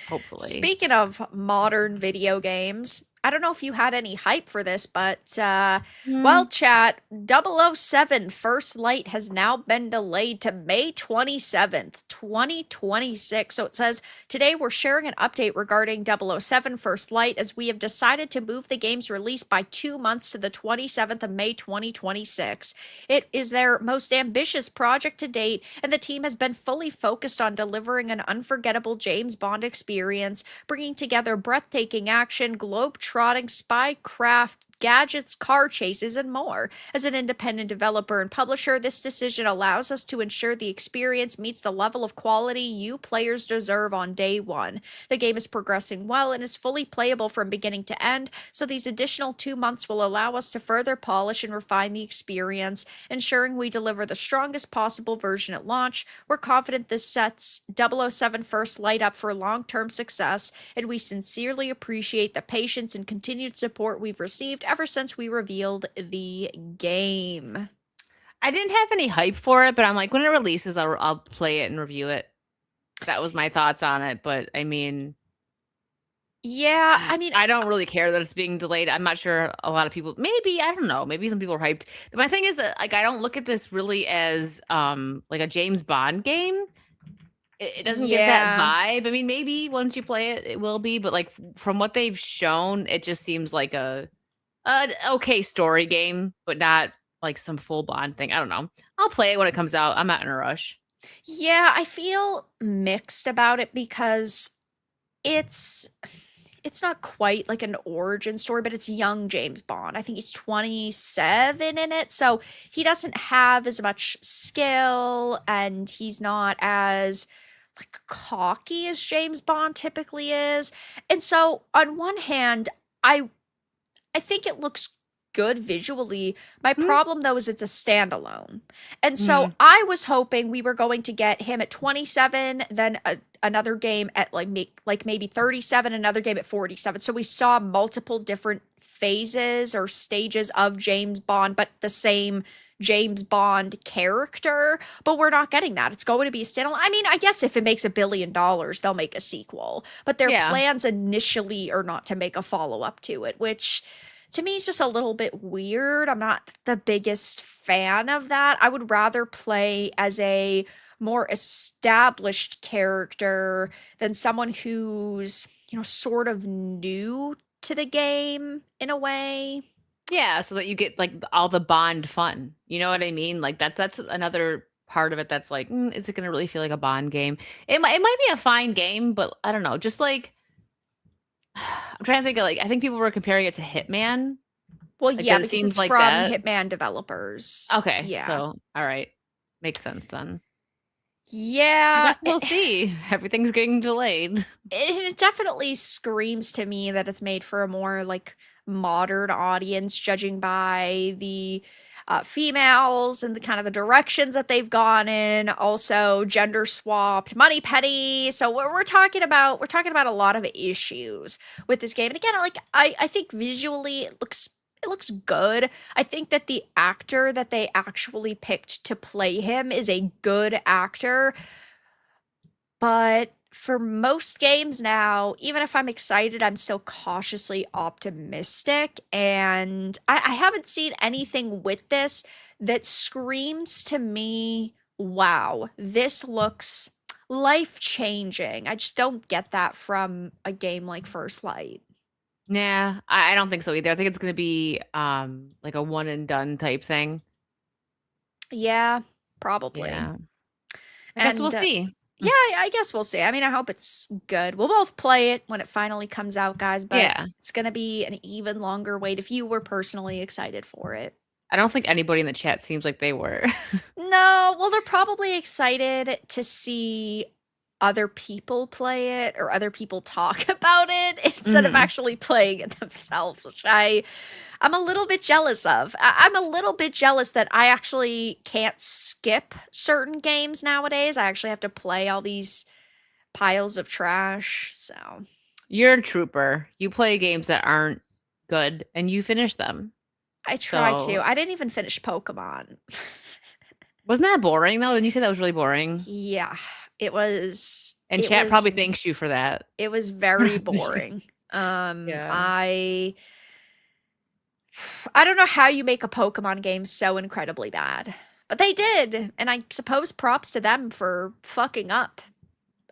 hopefully. Speaking of modern video games, I don't know if you had any hype for this, but well, Mm. chat, 007 First Light has now been delayed to May 27th, 2026. So it says, today we're sharing an update regarding 007 First Light as we have decided to move the game's release by 2 months to the 27th of May 2026. It is their most ambitious project to date, and the team has been fully focused on delivering an unforgettable James Bond experience, bringing together breathtaking action, globe-trotting spy-craft, gadgets, car chases, and more. As an independent developer and publisher, this decision allows us to ensure the experience meets the level of quality you players deserve on day one. The game is progressing well and is fully playable from beginning to end, so these additional 2 months will allow us to further polish and refine the experience, ensuring we deliver the strongest possible version at launch. We're confident this sets 007 First Light up for long-term success, and we sincerely appreciate the patience and continued support we've received ever since we revealed the game. I didn't have any hype for it, but I'm like, when it releases, I'll play it and review it. That was my thoughts on it, but I mean, Yeah, I mean, I don't really care that it's being delayed. I'm not sure a lot of people, maybe, I don't know, maybe some people are hyped. But my thing is that, like, I don't look at this really as like a James Bond game. It doesn't give that yeah. vibe. I mean, maybe once you play it, it will be, but like from what they've shown, it just seems like a okay story game, but not like some full Bond thing. I don't know. I'll play it when it comes out. I'm not in a rush. Yeah, I feel mixed about it because it's it's not quite like an origin story, but it's young James Bond. I think he's 27 in it, so he doesn't have as much skill and he's not as like cocky as James Bond typically is. And so on one hand, I I think it looks good visually. My Mm, problem though is it's a standalone. And so mm. I was hoping we were going to get him at 27, then another game at like maybe 37, another game at 47. So we saw multiple different phases or stages of James Bond, but the same James Bond character, but we're not getting that. It's going to be a standalone. I mean, I guess if it makes $1 billion, they'll make a sequel, but their Yeah. plans initially are not to make a follow up to it, which to me is just a little bit weird. I'm not the biggest fan of that. I would rather play as a more established character than someone who's, sort of new to the game in a way. Yeah, so that you get like all the Bond fun. You know what I mean? Like that's another part of it that's like, is it gonna really feel like a Bond game? It might be a fine game, but I don't know. Just like I'm trying to think of like I think people were comparing it to Hitman. Well, Like yeah, that it because seems it's like from that. Hitman developers. Okay, Yeah. so all right. Makes sense then. I Yeah, guess we'll see. Everything's getting delayed. it definitely screams to me that it's made for a more like modern audience, judging by the females and the kind of the directions that they've gone in. Also, gender swapped, money petty. So we're talking about a lot of issues with this game. And again, like I think visually it looks good. I think that the actor that they actually picked to play him is a good actor. But for most games now, even if I'm excited, I'm still cautiously optimistic. And I haven't seen anything with this that screams to me, wow, this looks life changing. I just don't get that from a game like First Light. Nah, I don't think so either. I think it's gonna be like a one and done type thing. Yeah, probably. Yeah. I guess we'll And see. yeah, I guess we'll see. I mean, I hope it's good. We'll both play it when it finally comes out, guys, but Yeah. it's going to be an even longer wait if you were personally excited for it. I don't think anybody in the chat seems like they were. No, well, they're probably excited to see other people play it or other people talk about it instead of Mhm. actually playing it themselves, which I'm a little bit jealous of. I'm a little bit jealous that I actually can't skip certain games nowadays. I actually have to play all these piles of trash. So You're a trooper. You play games that aren't good and you finish them. I try to. So, I didn't even finish Pokemon. wasn't that boring though? Didn't you say that was really boring? Yeah, it was. And It chat was. probably thanks you for that. It was very boring. Yeah. I don't know how you make a Pokemon game so incredibly bad, but they did, and I suppose props to them for fucking up.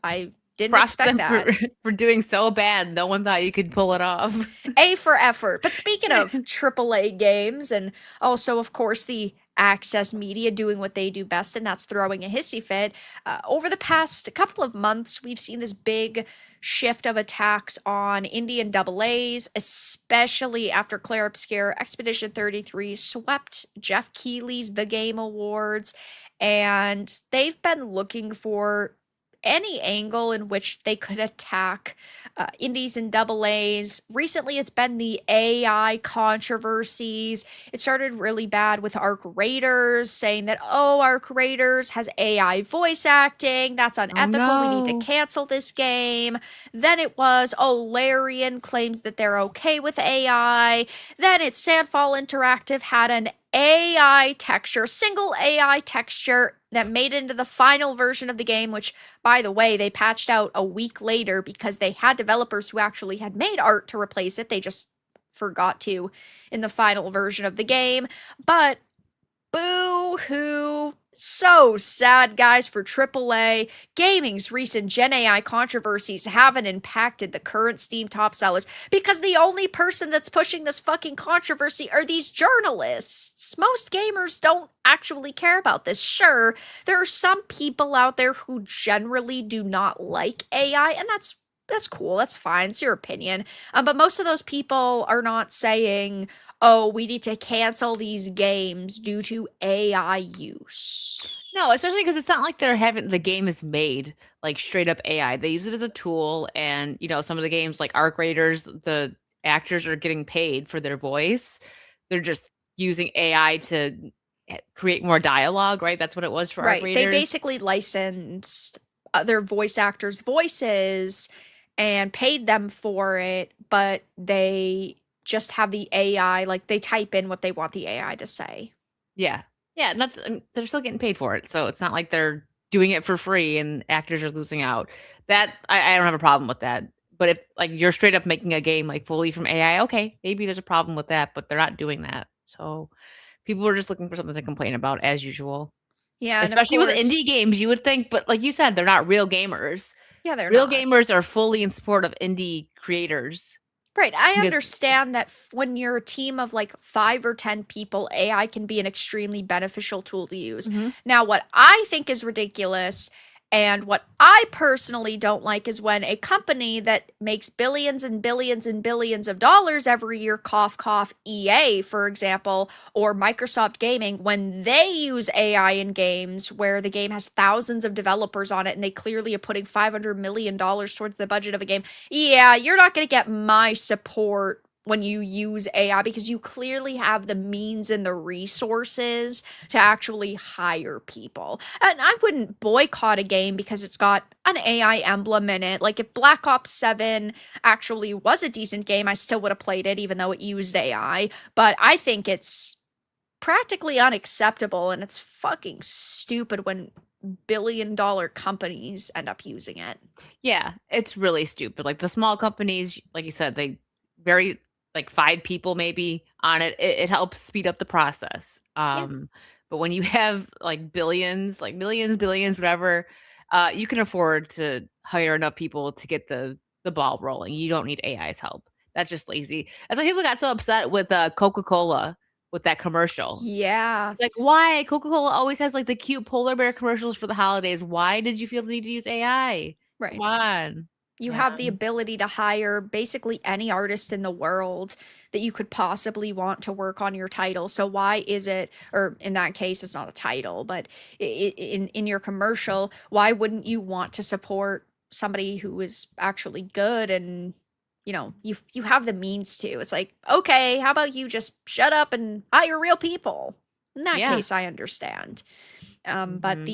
I didn't Props to expect them for that. for doing so bad. No one thought you could pull it off. A for effort. But speaking of AAA games, and also, of course, the access media doing what they do best, and that's throwing a hissy fit, over the past couple of months, we've seen this big shift of attacks on Indian double A's, especially after Claire Obscure Expedition 33 swept Jeff Keighley's The Game Awards, and they've been looking for any angle in which they could attack indies and double A's. Recently, it's been the AI controversies. It started really bad with Arc Raiders saying that, oh, Arc Raiders has AI voice acting. That's Oh unethical. We need to no. cancel this game. Then it was, oh, Larian claims that they're okay with AI. Then it's Sandfall Interactive had an AI texture, single AI texture that made it into the final version of the game, which, by the way, they patched out a week later because they had developers who actually had made art to replace it. They just forgot to in the final version of the game. But boo hoo. So sad, guys, for AAA. Gaming's recent Gen AI controversies haven't impacted the current Steam top sellers because the only person that's pushing this fucking controversy are these journalists. Most gamers don't actually care about this. Sure, there are some people out there who generally do not like AI, and that's cool. That's fine. It's your opinion. But most of those people are not saying, oh, we need to cancel these games due to AI use. No, especially because it's not like they're having the game is made like straight up AI. They use it as a tool, and some of the games like Arc Raiders, the actors are getting paid for their voice. They're just using AI to create more dialogue, right? That's what it was for Arc Right. They Raiders. basically licensed other voice actors' voices and paid them for it, but they just have the AI, like they type in what they want the AI to say. Yeah. Yeah, and they're still getting paid for it. So it's not like they're doing it for free and actors are losing out. That I don't have a problem with that. But if like you're straight up making a game like fully from AI, okay, maybe there's a problem with that, but they're not doing that. So people are just looking for something to complain about as usual. Yeah, and of Especially with indie course, games, you would think, but like you said, they're not real gamers. yeah, they're Real not. gamers are fully in support of indie creators. Right. I Because understand that when you're a team of like 5 or 10 people, AI can be an extremely beneficial tool to use. Mhm. Now, what I think is ridiculous and what I personally don't like is when a company that makes billions and billions and billions of dollars every year, cough, cough, EA, for example, or Microsoft Gaming, when they use AI in games where the game has thousands of developers on it and they clearly are putting $500 million towards the budget of a game, yeah, you're not going to get my support when you use AI because you clearly have the means and the resources to actually hire people. And I wouldn't boycott a game because it's got an AI emblem in it. Like if Black Ops 7 actually was a decent game, I still would have played it even though it used AI. But I think it's practically unacceptable and it's fucking stupid when billion-dollar companies end up using it. yeah, it's really stupid. Like the small companies, like you said, they very like 5 people maybe on it. It helps speed up the process. Yeah. But when you have like billions, like millions, billions, whatever, you can afford to hire enough people to get the ball rolling. You don't need AI's help. That's just lazy. That's why people got so upset with Coca-Cola with that commercial. Yeah. It's like, why? Coca-Cola always has like the cute polar bear commercials for the holidays. Why did you feel the need to use AI? Come Right. on. You have the Man. ability to hire basically any artist in the world that you could possibly want to work on your title. So why is it, or in that case, it's not a title, but in your commercial, why wouldn't you want to support somebody who is actually good and you have the means to? It's like, okay, how about you just shut up and hire real people? In that Yeah. case, I understand. But Mhm.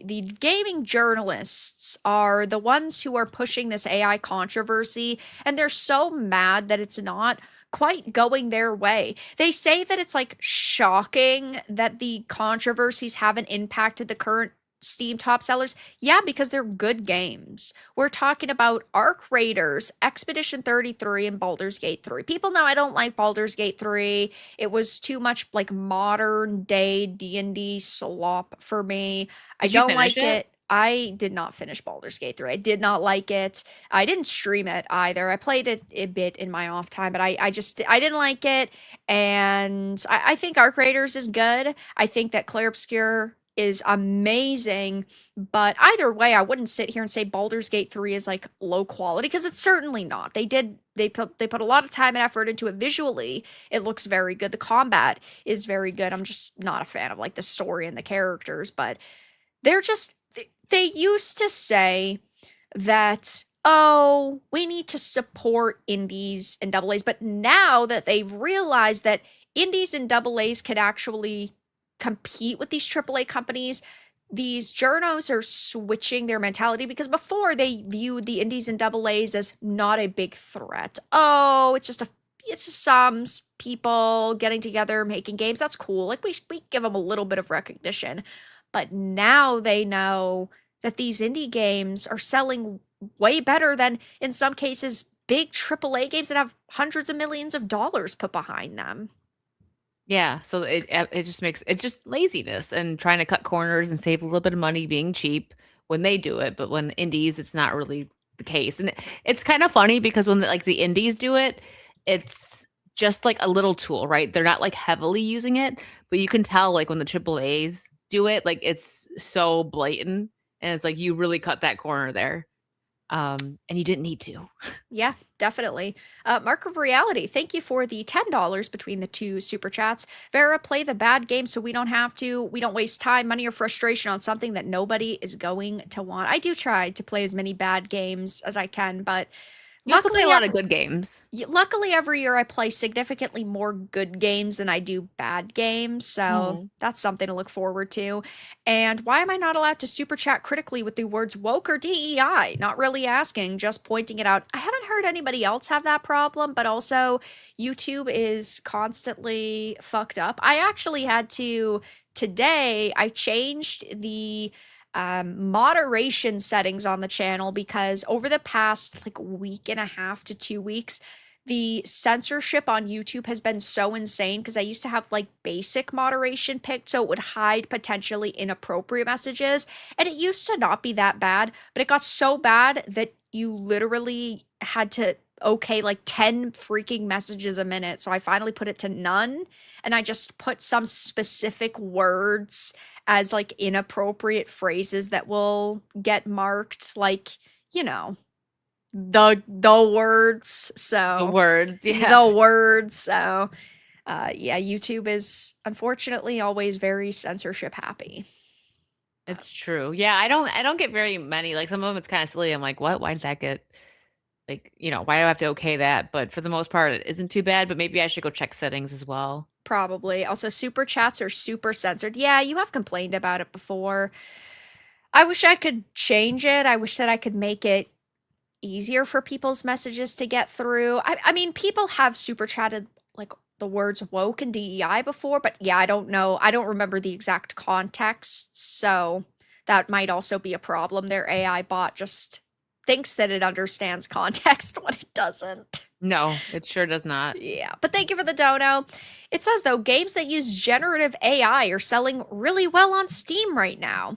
the gaming journalists are the ones who are pushing this AI controversy, and they're so mad that it's not quite going their way. They say that it's like shocking that the controversies haven't impacted the current Steam top sellers. Yeah, because they're good games. We're talking about Arc Raiders, Expedition 33, and Baldur's Gate 3. People know I don't like Baldur's Gate 3. It was too much like modern day D&D slop for me. I Did you don't finish like it? it. I did not finish Baldur's Gate 3. I did not like it. I didn't stream it either. I played it a bit in my off time, but I didn't like it. And I think Arc Raiders is good. I think that Clair Obscur is amazing. But either way, I wouldn't sit here and say Baldur's Gate 3 is like low quality because it's certainly not. They put a lot of time and effort into it visually. It looks very good. The combat is very good. I'm just not a fan of like the story and the characters, but they used to say that, oh, we need to support indies and double A's, but now that they've realized that indies and double A's can actually compete with these AAA companies, these journos are switching their mentality because before they viewed the indies and double A's as not a big threat. Oh, it's just some people getting together making games. That's cool. Like we give them a little bit of recognition. But now they know that these indie games are selling way better than, in some cases, big AAA games that have hundreds of millions of dollars put behind them. Yeah, so it just makes it's just laziness and trying to cut corners and save a little bit of money being cheap when they do it, but when indies, it's not really the case. And it's kind of funny because when like the indies do it, it's just like a little tool, right? They're not like heavily using it, but you can tell like when the triple A's do it, like it's so blatant and it's like you really cut that corner there. And you didn't need to. Yeah, definitely. Mark of Reality, thank you for the $10 between the two super chats. Vara, play the bad game so we don't have to. We don't waste time, money, or frustration on something that nobody is going to want. I do try to play as many bad games as I can, but You also play a luckily, lot of good games. luckily every year I play significantly more good games than I do bad games, so Mhm. that's something to look forward to. And why am I not allowed to super chat critically with the words woke or DEI? Not really asking, just pointing it out. I haven't heard anybody else have that problem, but also YouTube is constantly fucked up. I actually had to today, I changed the moderation settings on the channel because over the past like week and a half to 2 weeks, the censorship on YouTube has been so insane because I used to have like basic moderation picked so it would hide potentially inappropriate messages. And it used to not be that bad, but it got so bad that you literally had to okay like 10 freaking messages a minute. So I finally put it to none and I just put some specific words as like inappropriate phrases that will get marked like, you know, the words. The So words, yeah. the words. So yeah, YouTube is unfortunately always very censorship happy. But It's true. Yeah, I don't get very many. Like some of them it's kind of silly. I'm like, what? Why did that get like, why do I have to okay that? But for the most part, it isn't too bad, but maybe I should go check settings as well. probably. Also, super chats are super censored. Yeah, you have complained about it before. I wish I could change it. I wish that I could make it easier for people's messages to get through. I mean, people have super chatted like the words woke and DEI before, but yeah, I don't know. I don't remember the exact context, so that might also be a problem. Their AI bot just thinks that it understands context when it doesn't. No, it sure does not. Yeah, but thank you for the dono. It says though, games that use generative AI are selling really well on Steam right now,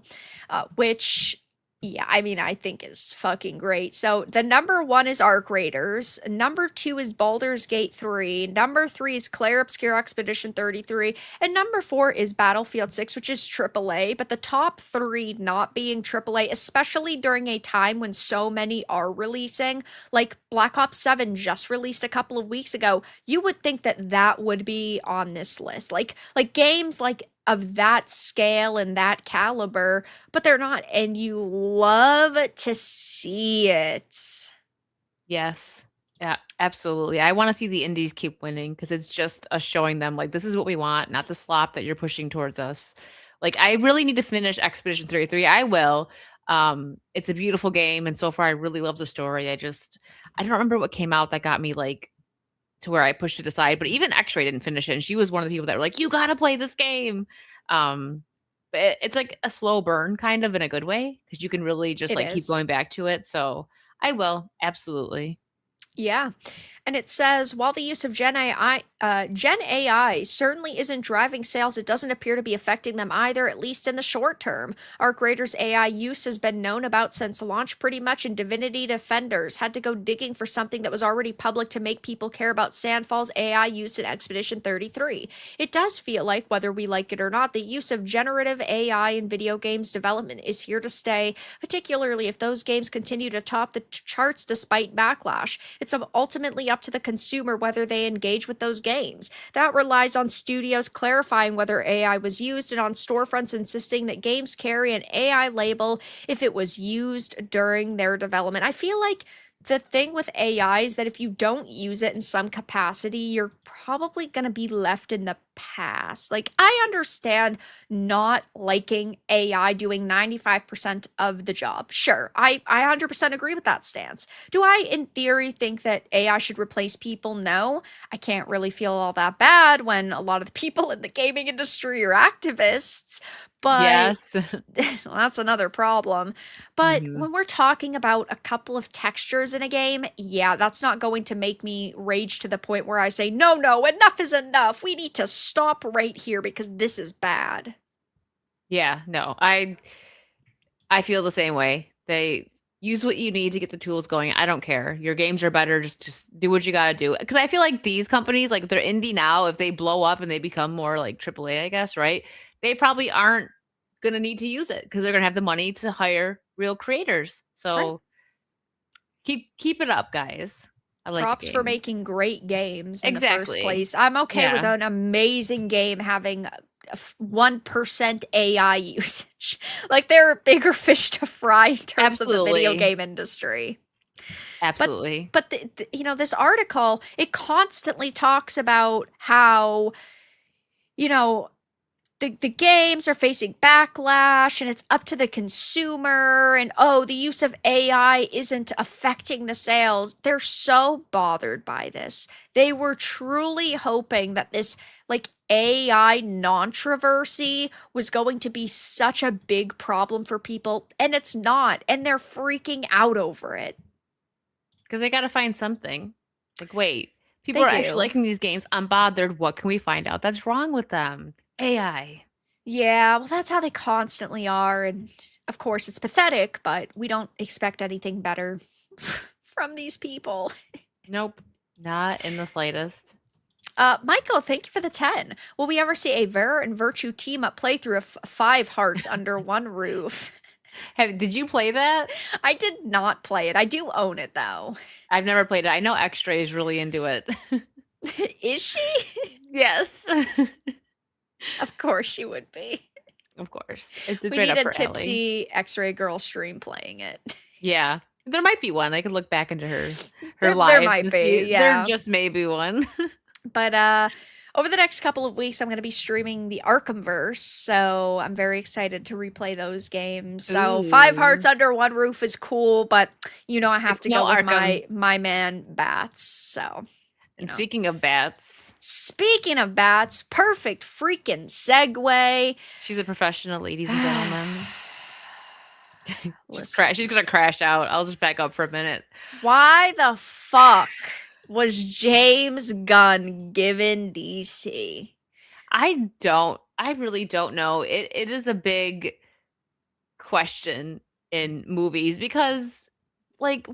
which yeah, I mean, I think is fucking great. So the number one is Arc Raiders, number two is Baldur's Gate 3, number three is Clair Obscure Expedition 33, and number four is Battlefield 6, which is AAA. But the top three not being AAA, especially during a time when so many are releasing, like Black Ops 7 just released a couple of weeks ago, you would think that that would be on this list. Like games like of that scale and that caliber, but they're not, and you love to see it. Yes. Yeah, absolutely. I want to see the indies keep winning because it's just us showing them like this is what we want, not the slop that you're pushing towards us. Like I really need to finish Expedition 33. I will. It's a beautiful game and so far I really love the story. I don't remember what came out that got me like to where I pushed it aside, but even X-Ray didn't finish it and she was one of the people that were like, "You got to play this game." Um but it's like a slow burn kind of in a good way because you can really just It like keep is. going back to it. So I will absolutely. Yeah. And it says, while the use of Gen AI certainly isn't driving sales, it doesn't appear to be affecting them either, at least in the short term. Arc Raiders AI use has been known about since launch pretty much, and Divinity Defenders had to go digging for something that was already public to make people care about Sandfall's AI use in Expedition 33. It does feel like, whether we like it or not, the use of generative AI in video games development is here to stay, particularly if those games continue to top the charts despite backlash. It's ultimately up to the consumer whether they engage with those games. That relies on studios clarifying whether AI was used and on storefronts insisting that games carry an AI label if it was used during their development. I feel like the thing with AI is that if you don't use it in some capacity, you're probably going to be left in the past. Like, I understand not liking AI doing 95% of the job. Sure, I 100% agree with that stance. Do I, in theory, think that AI should replace people? No. I can't really feel all that bad when a lot of the people in the gaming industry are activists. But Yes. well, that's another problem. But Mhm. when we're talking about a couple of textures in a game, yeah, that's not going to make me rage to the point where I say, no, no, enough is enough. We need to stop right here because this is bad. Yeah, no. I feel the same way. They use what you need to get the tools going. I don't care. Your games are better. Just do what you got to do. Because I feel like these companies, like they're indie now, if they blow up and they become more like AAA, I guess, right? They probably aren't gonna need to use it because they're gonna have the money to hire real creators. Right. So keep it up, guys. I like your Props for games. making great games in the first Exactly. place. I'm okay with Yeah, an amazing game having 1% AI usage. Like, there are bigger fish to fry in terms of the video absolutely. game industry. But Absolutely. this article, it constantly talks about how, you know, the games are facing backlash and it's up to the consumer, and oh, the use of AI isn't affecting the sales. They're so bothered by this. They were truly hoping that this like AI controversy was going to be such a big problem for people, and it's not, and they're freaking out over it. Because they got to find something. Like, wait, people They are actually do. liking these games. I'm bothered. What can we find out that's wrong with them? AI. Yeah, well, that's how they constantly are. And of course, it's pathetic, but we don't expect anything better from these people. Nope. Not in the slightest. Michael, thank you for the 10. Will we ever see a Vara and Virtue team up playthrough of Five Hearts under one roof? Did you play that? I did not play it. I do own it, though. I've never played it. I know X-Ray is really into it. Is she? Yes. Of course she would be. Of course. It's We right need up a her alley. tipsy X-ray girl stream playing it. Yeah. There might be one. I could look back into her There lives might and see be, there yeah. just may be one. But over the next couple of weeks, I'm going to be streaming the Arkhamverse, so I'm very excited to replay those games. So Five Hearts Ooh. Under One Roof is cool, but I have It's to no go with Arkham. my man Bats. So you And know, speaking of bats, speaking of Bats, perfect freaking segue. she's a professional, ladies and gentlemen. Listen, She's gonna crash out. I'll just back up for a minute. why the fuck was James Gunn given DC? I really don't know. It is a big question in movies because like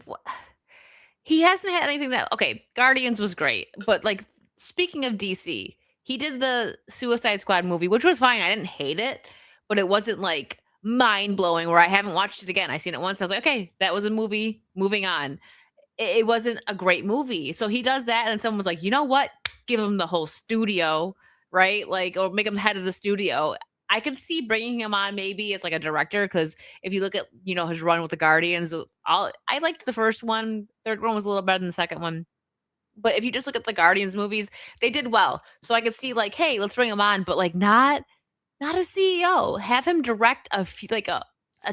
he hasn't had anything that okay, Guardians was great, but like speaking of DC, he did the Suicide Squad movie, which was fine. I didn't hate it, but it wasn't like mind blowing where I haven't watched it again. I seen it once. I was like, okay, that was a movie. Moving on. It wasn't a great movie. So he does that, and someone was like, you know what? Give him the whole studio, right? Like, or make him head of the studio. I could see bringing him on maybe as like a director because if you look at his run with the Guardians, I liked the first one. Third one was a little better than the second one. But if you just look at the Guardians movies, they did well. So I could see like, hey, let's bring him on, but like not a CEO. Have him direct like a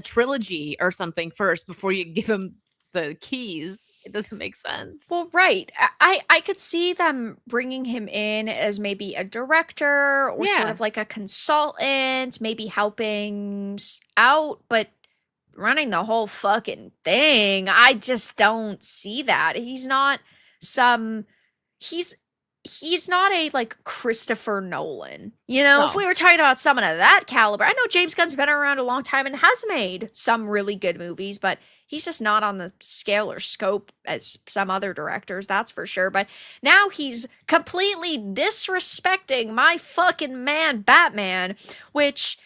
trilogy or something first before you give him the keys. It doesn't make sense. Well, right. I could see them bringing him in as maybe a director or sort Yeah. of like a consultant, maybe helping out, but running the whole fucking thing, I just don't see that. Some he's he's not a like Christopher Nolan. If No. we were talking about someone of that caliber, I know James Gunn's been around a long time and has made some really good movies, but he's just not on the scale or scope as some other directors, that's for sure. But now he's completely disrespecting my fucking man Batman, which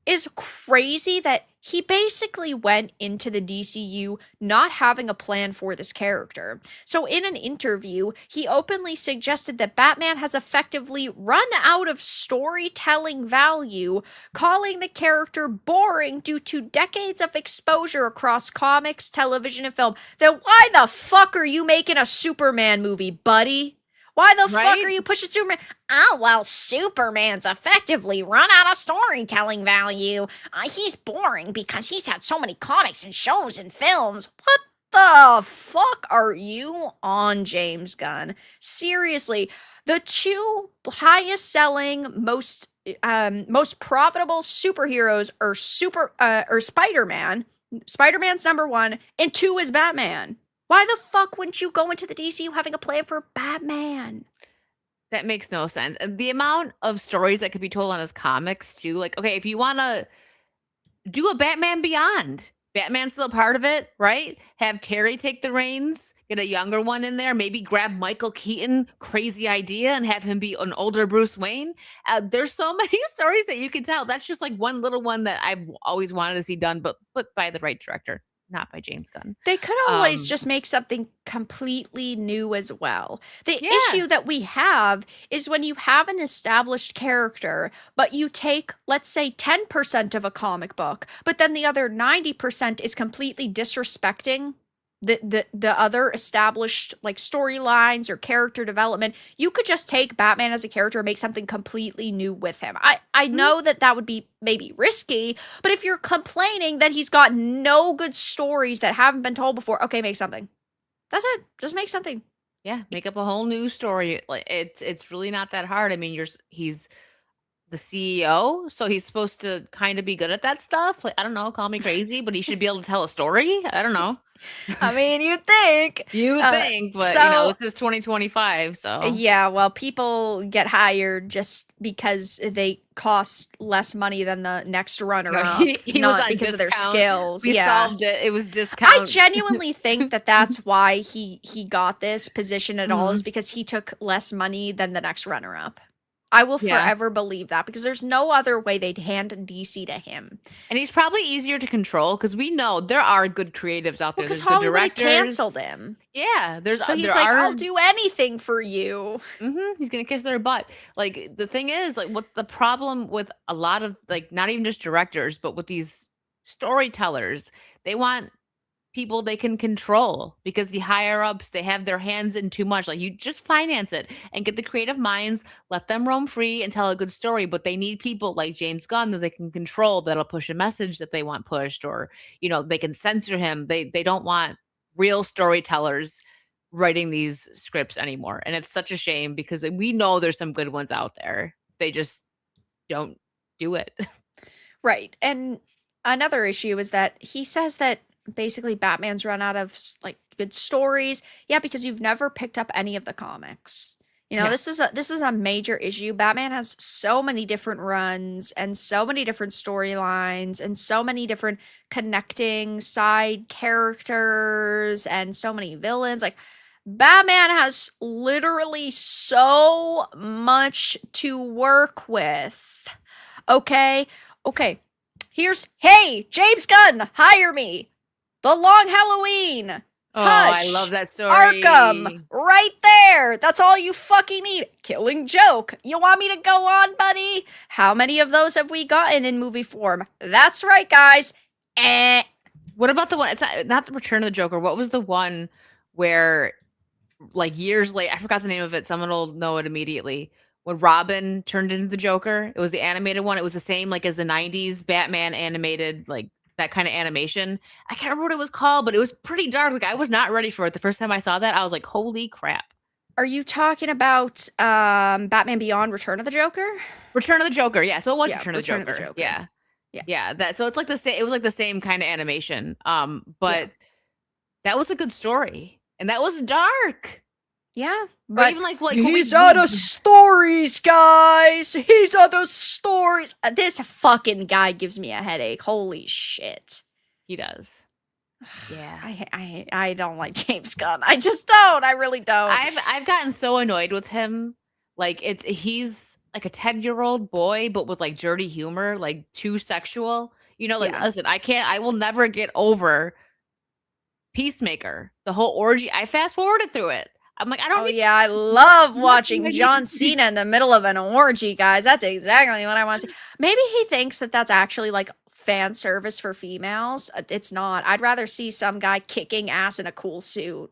is crazy that he basically went into the DCU not having a plan for this character. So, in an interview, he openly suggested that Batman has effectively run out of storytelling value, calling the character boring due to decades of exposure across comics, television, and film. Then, why the fuck are you making a Superman movie, buddy? Why the fuck are Right? you pushing Superman? Oh, well, Superman's effectively run out of storytelling value. He's boring because he's had so many comics and shows and films. What the fuck are you on, James Gunn? Seriously, the two highest selling, most most profitable superheroes are Spider-Man. Spider-Man's number one, and two is Batman. Why the fuck wouldn't you go into the DCU having a plan for Batman? That makes no sense. And the amount of stories that could be told on his comics too. Like, okay, if you want to do a Batman Beyond, Batman's still part of it, right? Have Terry take the reins, get a younger one in there, maybe grab Michael Keaton, crazy idea, and have him be an older Bruce Wayne. There's so many stories that you can tell. That's just like one little one that I've always wanted to see done, but by the right director, not by James Gunn. They could always just make something completely new as well. The Yeah. issue that we have is when you have an established character, but you take, let's say, 10% of a comic book, but then the other 90% is completely disrespecting the other established like storylines or character development. You could just take Batman as a character and make something completely new with him. I know that would be maybe risky, but if you're complaining that he's got no good stories that haven't been told before, okay, make something. That's it. Just make something. Yeah, make up a whole new story. Like it's really not that hard. I mean, he's the CEO, so he's supposed to kind of be good at that stuff. Like, I don't know, call me crazy, but he should be able to tell a story. I don't know. I mean, you'd think. You would think, but this is 2025, so. Yeah, well, people get hired just because they cost less money than the next runner-up, he not was because discount. of their skills. We solved it. It was discount. I genuinely think that's why he got this position at all, is because he took less money than the next runner-up. I will forever believe that, because there's no other way they'd hand DC to him. And he's probably easier to control, because we know there are good creatives out there. Because Hollywood canceled him. Yeah, so he's like, I'll do anything for you. He's gonna kiss their butt. Like, the thing is, like, what the problem with a lot of, like, not even just directors, but with these storytellers, they want people they can control, because the higher ups, they have their hands in too much. Like, you just finance it and get the creative minds, let them roam free and tell a good story, but they need people like James Gunn that they can control, that'll push a message that they want pushed, or they can censor him. They don't want real storytellers writing these scripts anymore, and it's such a shame, because we know there's some good ones out there. They just don't do it. Right. And another issue is that he says that basically Batman's run out of like good stories. Yeah, because you've never picked up any of the comics. This is a major issue. Batman has so many different runs and so many different storylines and so many different connecting side characters and so many villains. Like, Batman has literally so much to work with. Okay. Hey, James Gunn, hire me. The Long Halloween. Hush, I love that story. Arkham, right there. That's all you fucking need. Killing Joke. You want me to go on, buddy? How many of those have we gotten in movie form? That's right, guys. What about the one? It's not the Return of the Joker. What was the one where, like, years later, I forgot the name of it. Someone will know it immediately. When Robin turned into the Joker, it was the animated one. It was the same, like, as the 90s Batman animated, like, that kind of animation. I can't remember what it was called, but it was pretty dark. Like, I was not ready for it. The first time I saw that, I was like, holy crap. Are you talking about Batman Beyond Return of the Joker? Return of the Joker, yeah. So it was Return of the Joker. Yeah. So it's like the same. It was like the same kind of animation. But that was a good story, and that was dark. Yeah, but even like he's out of stories, guys. He's out of stories. This fucking guy gives me a headache. Holy shit. He does. Yeah. I don't like James Gunn. I just don't. I really don't. I've gotten so annoyed with him. Like, he's like a 10-year-old boy, but with like dirty humor, like too sexual. Listen, I will never get over Peacemaker. The whole orgy. I fast forwarded through it. I'm like, I don't. I love watching John Cena in the middle of an orgy, guys. That's exactly what I want to see. Maybe he thinks that that's actually like fan service for females. It's not. I'd rather see some guy kicking ass in a cool suit.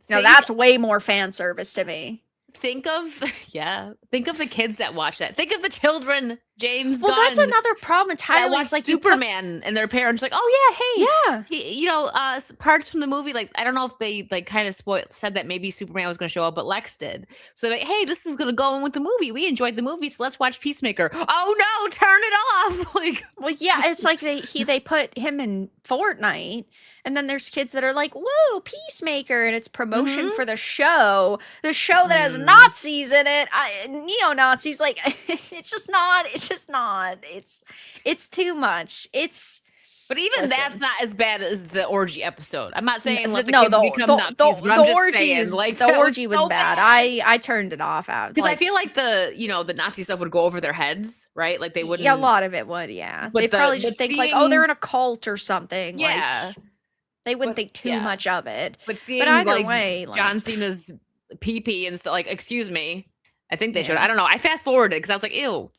That's way more fan service to me. Think of the kids that watch that. Think of the children James Well, that's Gunn another problem that entirely. watched Is like you put Superman and their parents like, oh yeah, hey, yeah. parts from the movie, like I don't know if they like kind of said that maybe Superman was going to show up, but Lex did. So like, hey, this is going to go in with the movie. We enjoyed the movie, so let's watch Peacemaker. Oh no, turn it off! Like, Well, yeah, it's like they put him in Fortnite, and then there's kids that are like, "Whoa, Peacemaker!" and it's promotion mm-hmm. for the show that has Mm. Nazis in it, neo Nazis. Like, it's just not. It's just not. It's too much. It's But even that's listen. not as bad as the orgy episode. I'm not saying let the No, kids become Nazis, but the I'm just saying, orgies like, the that was orgy was so bad. bad. I turned it off out Because I like feel like the Nazi stuff would go over their heads, right? Like they yeah, a wouldn't. lot of it would. Yeah, they But probably just but think like, oh, they're seeing, in a cult or something. Like yeah, they wouldn't but think too yeah, much of it. but But seeing either like way, John like Cena's pee and stuff, like, excuse me, I think they should. I yeah. don't know. I fast forwarded because I was like, ew,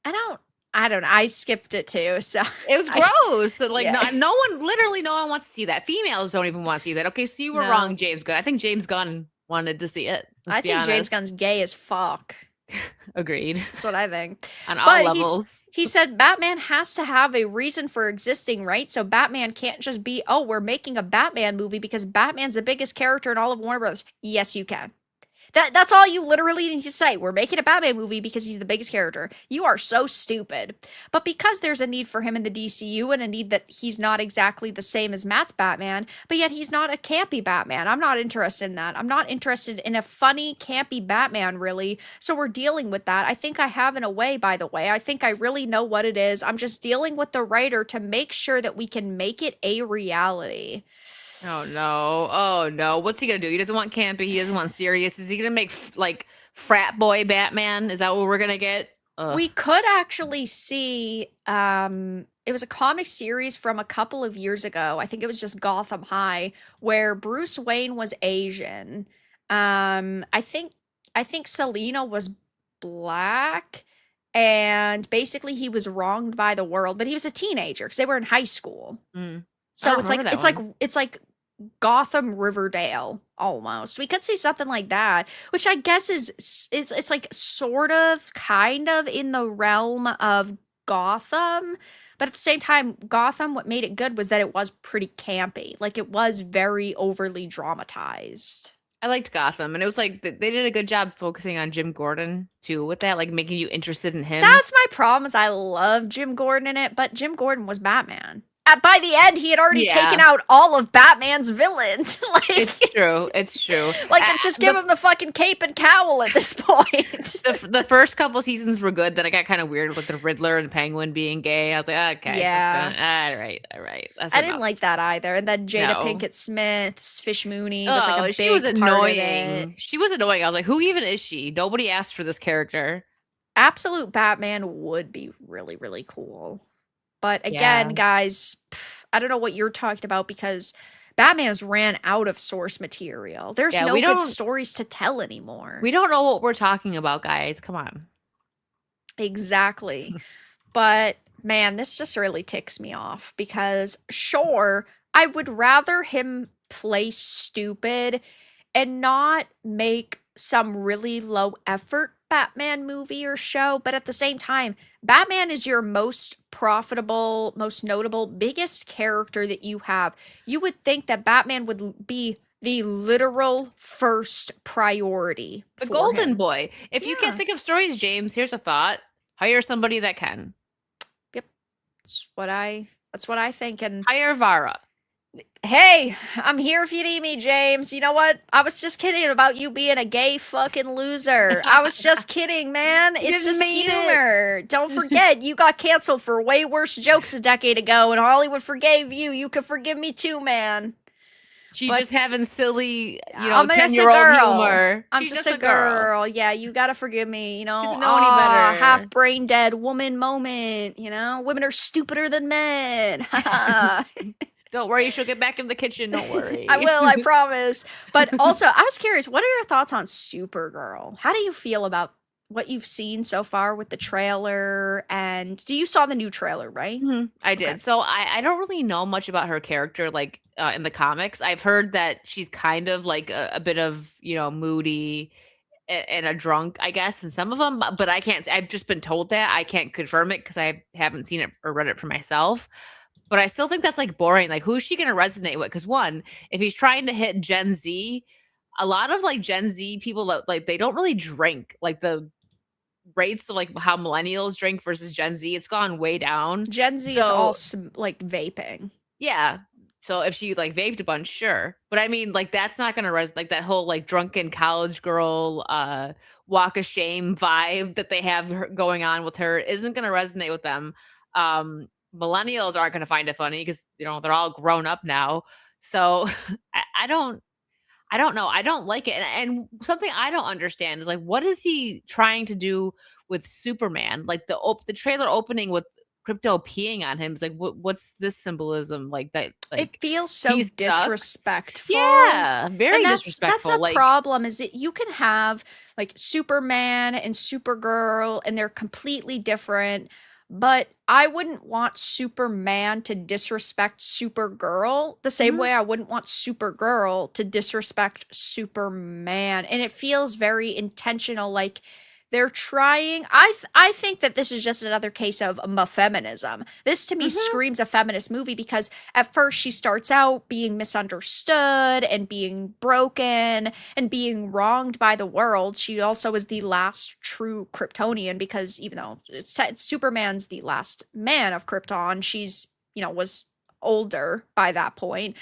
I don't I don't know. I skipped it too. So it was I gross. So, like, yeah. no one, literally, no one wants to see that. Females don't even want to see that. Okay, so you were wrong, No. James Gunn. I think James Gunn wanted to see it. Let's I be think James honest. Gunn's gay as fuck. Agreed. That's what I think. On all But levels. he said Batman has to have a reason for existing, right? So Batman can't just be, oh, we're making a Batman movie because Batman's the biggest character in all of Warner Bros. Yes, you can. That's all you literally need to say. We're making a Batman movie because he's the biggest character. You are so stupid. But because there's a need for him in the DCU and a need that he's not exactly the same as Matt's Batman, but yet he's not a campy Batman. I'm not interested in that. I'm not interested in a funny, campy Batman, really. So we're dealing with that. I think I have in a way, by the way. I think I really know what it is. I'm just dealing with the writer to make sure that we can make it a reality. Oh no. Oh no. What's he gonna do? He doesn't want campy. He doesn't want serious. Is he gonna make like frat boy Batman? Is that what we're gonna get? Ugh. We could actually see it was a comic series from a couple of years ago. I think it was just Gotham High where Bruce Wayne was Asian. I think Selina was black and basically he was wronged by the world, but he was a teenager cuz they were in high school. Mm. I So don't remember that one. it's like Gotham Riverdale almost. We could see something like that, which I guess is it's like sort of kind of in the realm of Gotham, but at the same time Gotham what made it good was that it was pretty campy. Like it was very overly dramatized. I liked Gotham, and it was like they did a good job focusing on Jim Gordon too with that, like making you interested in him. That's my problem is I love Jim Gordon in it, but Jim Gordon was Batman. By the end, he had already taken Yeah, out all of Batman's villains. it's true. It's true. like, just give The him the fucking cape and cowl at this point. the first couple seasons were good. Then I got kind of weird with the Riddler and Penguin being gay. I was like, okay, Yeah. all right, that's I didn't enough. like that either. And then Jada No. Pinkett Smith's Fish Mooney was like Oh, a she was big part of it. annoying. She was annoying. I was like, who even is she? Nobody asked for this character. Absolute Batman would be really, really cool. But again, Yeah. guys, I don't know what you're talking about because Batman's ran out of source material. There's Yeah, no we good don't stories to tell anymore. we don't know what we're talking about, guys. Come on. Exactly. But man, this just really ticks me off because sure, I would rather him play stupid and not make some really low effort Batman movie or show, but at the same time, Batman is your most profitable, most notable, biggest character that you have. You would think that Batman would be the literal first priority The for Golden him. Boy. If you can't Yeah. think of stories, James, here's a thought. Hire somebody that can. Yep. That's what I think. And Hire Vara. hey, I'm here if you need me, James. You know what? I was just kidding about you being a gay fucking loser. I was just kidding, man. You It's didn't just mean it. humor. Don't forget, you got canceled for way worse jokes a decade ago, and Hollywood forgave you. You can forgive me too, man. She's But just having silly, I'm just a 10-year-old girl. humor. I'm She's just a girl. Yeah, you gotta forgive me. Doesn't know any better. Half brain dead woman moment. Women are stupider than men. Don't worry, she'll get back in the kitchen. Don't worry. I will, I promise. But also, I was curious, what are your thoughts on Supergirl? How do you feel about what you've seen so far with the trailer? And you saw the new trailer, right? Mhm, I did. Okay. So I don't really know much about her character, like in the comics. I've heard that she's kind of like a bit of moody, and a drunk, I guess, in some of them, but I can't. I've just been told that. I can't confirm it because I haven't seen it or read it for myself. But I still think that's like boring. Like, who is she going to resonate with? Because one, if he's trying to hit Gen Z, a lot of like Gen Z people that like they don't really drink. Like the rates of like how millennials drink versus Gen Z, it's gone way down. Gen Z, it's all So like vaping. yeah. So if she like vaped a bunch, sure. But I mean, like that's not gonna like that whole like drunken college girl walk of shame vibe that they have going on with her isn't gonna resonate with them. Millennials aren't gonna find it funny because they're all grown up now. So I don't know. I don't like it. And something I don't understand is like, what is he trying to do with Superman? Like the trailer opening with Crypto peeing on him is like, what's this symbolism? Like that, It like feels so he sucks. disrespectful. Yeah, And very that's disrespectful. a Like, problem, is that you can have like Superman and Supergirl and they're completely different, but I wouldn't want Superman to disrespect Supergirl the same mhm, way I wouldn't want Supergirl to disrespect Superman. And it feels very intentional, like they're trying. I think that this is just another case of feminism. This to me mhm. screams a feminist movie because at first she starts out being misunderstood and being broken and being wronged by the world. She also is the last true Kryptonian because even though it's Superman's the last man of Krypton, she's was older by that point.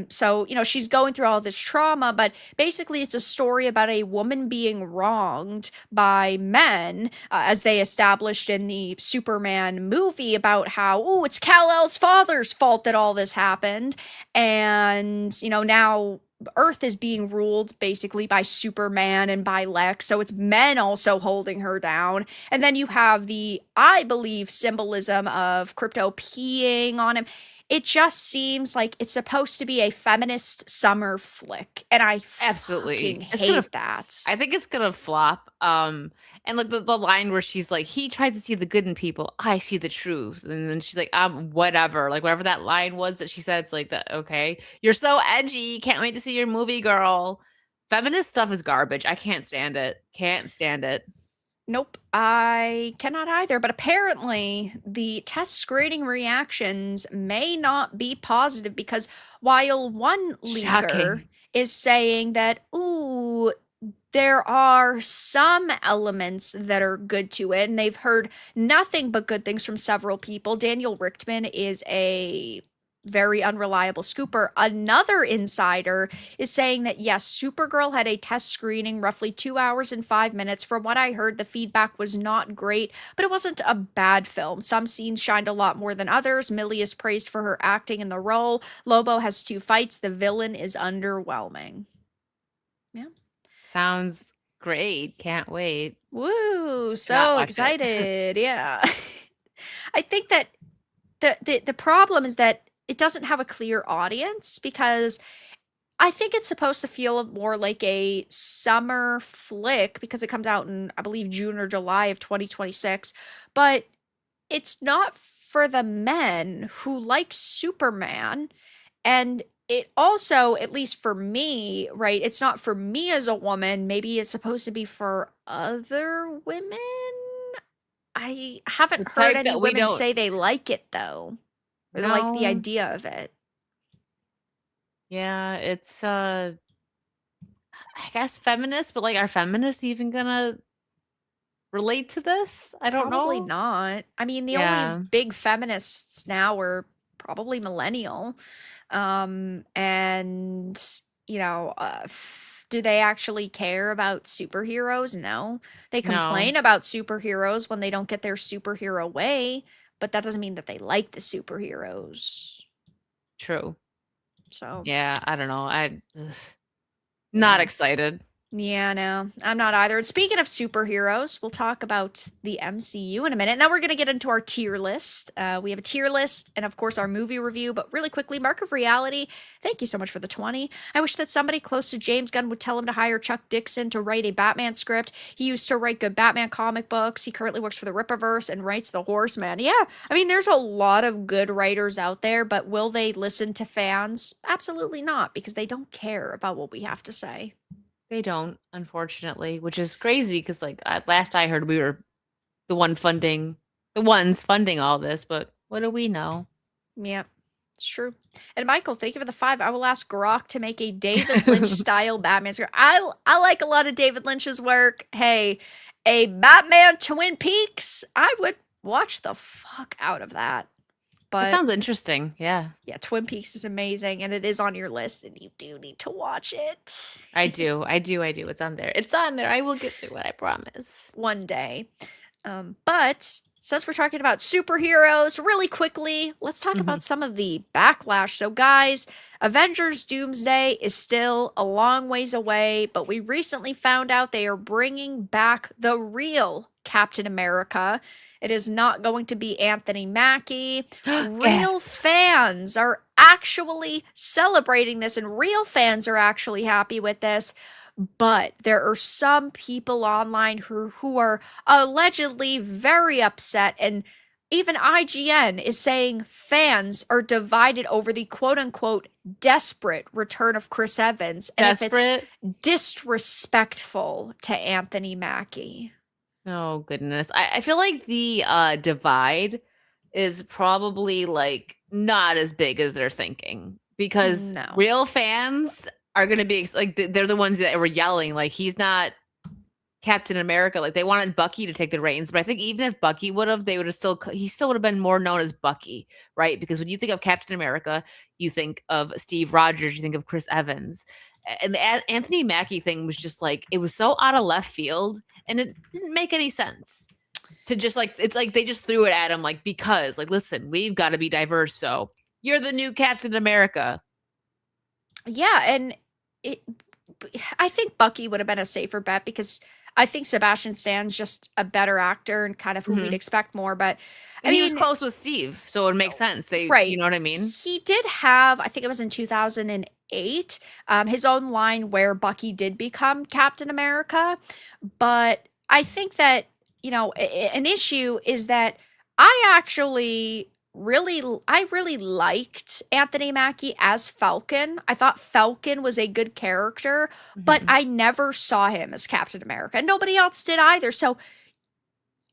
So, she's going through all this trauma, but basically it's a story about a woman being wronged by men, as they established in the Superman movie about how, oh, it's Kal-El's father's fault that all this happened. And, now Earth is being ruled basically by Superman and by Lex, so it's men also holding her down. And then you have the, I believe, symbolism of Crypto peeing on him. It just seems like it's supposed to be a feminist summer flick, and I fucking Absolutely. It's gonna hate that. I think it's gonna flop. And like the line where she's like, he tries to see the good in people, I see the truth. And then she's like, whatever. Like whatever that line was that she said, it's like that, okay. You're so edgy. Can't wait to see your movie, girl. Feminist stuff is garbage. I can't stand it. Can't stand it. Nope, I cannot either. But apparently, the test screening reactions may not be positive because while one leaker Shocking. is saying that, ooh, there are some elements that are good to it, and they've heard nothing but good things from several people. Daniel Richtman is a very unreliable scooper. Another insider is saying that yes, Supergirl had a test screening roughly 2 hours and 5 minutes. From what I heard, the feedback was not great, but it wasn't a bad film. Some scenes shined a lot more than others. Millie is praised for her acting in the role. Lobo has 2 fights. The villain is underwhelming. Yeah. Sounds great. Can't wait Woo, to not so watch it. excited. Yeah. I think that the problem is that it doesn't have a clear audience because I think it's supposed to feel more like a summer flick because it comes out in, I believe, June or July of 2026, but it's not for the men who like Superman. And it also, at least for me, right, it's not for me as a woman. Maybe it's supposed to be for other women. I The haven't heard type any that we women don't say they like it though, or they like the know. idea of it. Yeah, it's I guess feminist, but like are feminists even gonna relate to this? I don't Probably know. not. I mean, the only Yeah, big feminists now are probably millennial. And, you know, uh, do they actually care about superheroes? No. They no, complain about superheroes when they don't get their superhero way, but that doesn't mean that they like the superheroes. true. So, Yeah, I don't know. Not yeah. excited. Yeah, no, I'm not either. And speaking of superheroes, we'll talk about the MCU in a minute. Now we're going to get into our tier list. We have a tier list and, of course, our movie review. But really quickly, Mark of Reality, thank you so much for the 20. I wish that somebody close to James Gunn would tell him to hire Chuck Dixon to write a Batman script. He used to write good Batman comic books. He currently works for the Rippaverse and writes The Horseman. Yeah, I mean, there's a lot of good writers out there, but will they listen to fans? Absolutely not, because they don't care about what we have to say. They don't, unfortunately, which is crazy because, like, last I heard, we were the ones funding all this, but what do we know? Yeah, it's true. And Michael, thank you for the 5. I will ask Grok to make a David Lynch style Batman script. I like a lot of David Lynch's work. Hey, a Batman Twin Peaks, I would watch the fuck out of that. That But sounds interesting. Yeah, yeah, Twin Peaks is amazing and it is on your list and you do need to watch it I do. I do. I do. It's on there. It's on there. I will get through it. I promise. one day. But since we're talking about superheroes, really quickly, let's talk Mhm. about some of the backlash. So, guys, Avengers Doomsday is still a long ways away, but we recently found out they are bringing back the real Captain America. It is not going to be Anthony Mackie. Real Yes. fans are actually celebrating this, and real fans are actually happy with this. But there are some people online who are allegedly very upset, and even IGN is saying fans are divided over the quote unquote desperate return of Chris Evans and if it's Desperate. disrespectful to Anthony Mackie. Oh goodness. I feel like the divide is probably like not as big as they're thinking because No. real fans are going to be like they're the ones that were yelling like he's not Captain America. Like they wanted Bucky to take the reins, but I think even if Bucky would have, they would have he still would have been more known as Bucky, right? Because when you think of Captain America, you think of Steve Rogers, you think of Chris Evans. And the Anthony Mackie thing was just like it was so out of left field and it didn't make any sense to just like it's like they just threw it at him like because like listen, we've got to be diverse, so you're the new Captain America. Yeah, and it, I think Bucky would have been a safer bet because I think Sebastian Stan's just a better actor and kind of who we'd Mhm. expect more. But I And he was mean, close with Steve, so it would make sense. You right. know what I mean? He did have, I think it was in 2008, his own line where Bucky did become Captain America. But I think that, an issue is that I really liked Anthony Mackie as Falcon. I thought Falcon was a good character, but Mhm. I never saw him as Captain America. Nobody else did either. So